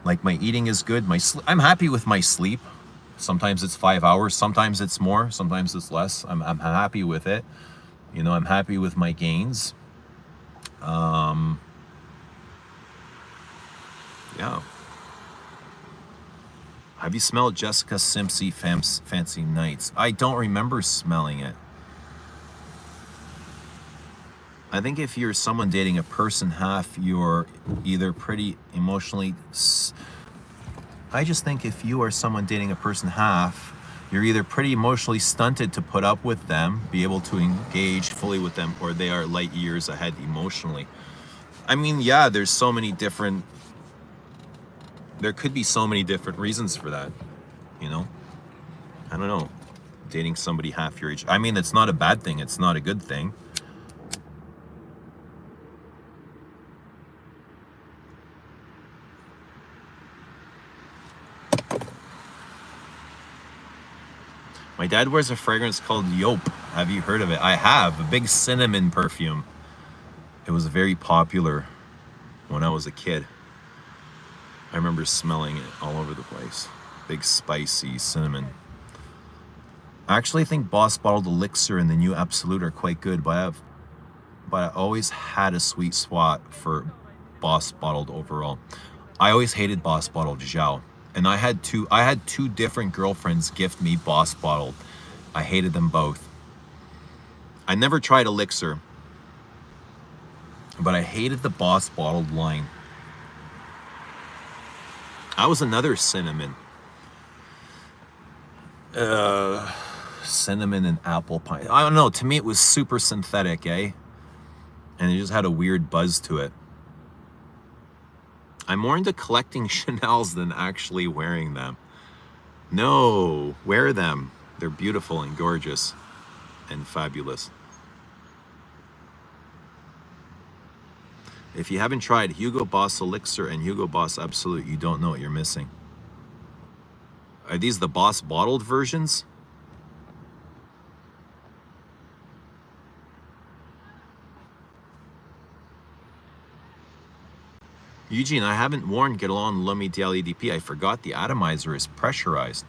Like my eating is good. I'm happy with my sleep. Sometimes it's 5 hours, sometimes it's more, sometimes it's less. I'm happy with it. I'm happy with my gains. Yeah. Have you smelled Jessica Simpson Fancy Nights? I don't remember smelling it. I think if you're someone dating a person half, you're either pretty emotionally... I just think if you are someone dating a person half, you're either pretty emotionally stunted to put up with them, be able to engage fully with them, or they are light years ahead emotionally. I mean, yeah, there could be so many different reasons for that, I don't know. Dating somebody half your age. I mean, it's not a bad thing. It's not a good thing. My dad wears a fragrance called Yope. Have you heard of it? I have. A big cinnamon perfume. It was very popular when I was a kid. I remember smelling it all over the place. Big spicy cinnamon. I actually think Boss Bottled Elixir and the new Absolute are quite good, but I always had a sweet spot for Boss Bottled overall. I always hated Boss Bottled Zhao. And I had two different girlfriends gift me Boss Bottled. I hated them both. I never tried Elixir, but I hated the Boss Bottled line. I was another cinnamon. Cinnamon and apple pie. I don't know. To me, it was super synthetic, eh? And it just had a weird buzz to it. I'm more into collecting Chanels than actually wearing them. No, wear them. They're beautiful and gorgeous and fabulous. If you haven't tried Hugo Boss Elixir and Hugo Boss Absolute, you don't know what you're missing. Are these the Boss Bottled versions? Eugene, I haven't worn Guerlain L'Homme Ideal EDP. I forgot the atomizer is pressurized.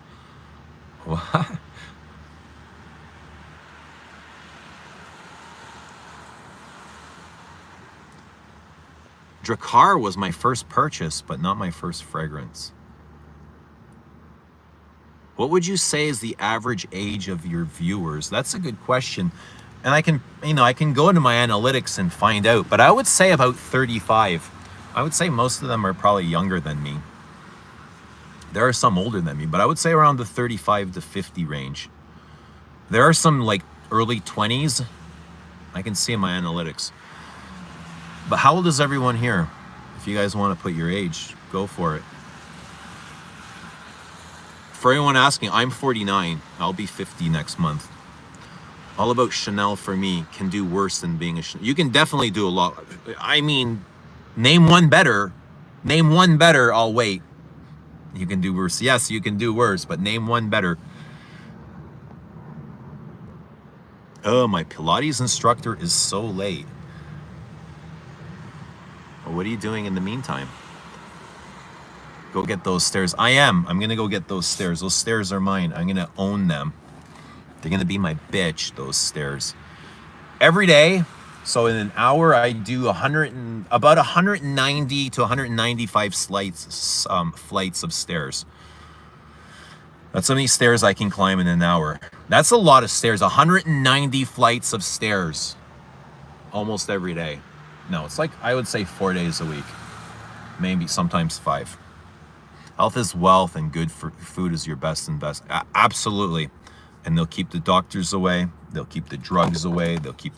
What? Drakkar was my first purchase, but not my first fragrance. What would you say is the average age of your viewers? That's a good question. And I can, I can go into my analytics and find out, but I would say about 35. I would say most of them are probably younger than me. There are some older than me, but I would say around the 35 to 50 range. There are some like early 20s. I can see in my analytics. But how old is everyone here? If you guys want to put your age, go for it. For anyone asking, I'm 49. I'll be 50 next month. All About Chanel for me can do worse than being a Chanel. You can definitely do a lot. I mean, name one better. Name one better, I'll wait. You can do worse. Yes, you can do worse, but name one better. Oh, my Pilates instructor is so late. Well, what are you doing in the meantime? Go get those stairs. I'm gonna go get those stairs. Those stairs are mine. I'm gonna own them. They're gonna be my bitch, those stairs. Every day, so in an hour, I do about 190 to 195 flights of stairs. That's how many stairs I can climb in an hour. That's a lot of stairs. 190 flights of stairs almost every day. No, it's like, I would say 4 days a week. Maybe sometimes 5. Health is wealth, and good food is your best investment. Absolutely. And they'll keep the doctors away. They'll keep the drugs away. They'll keep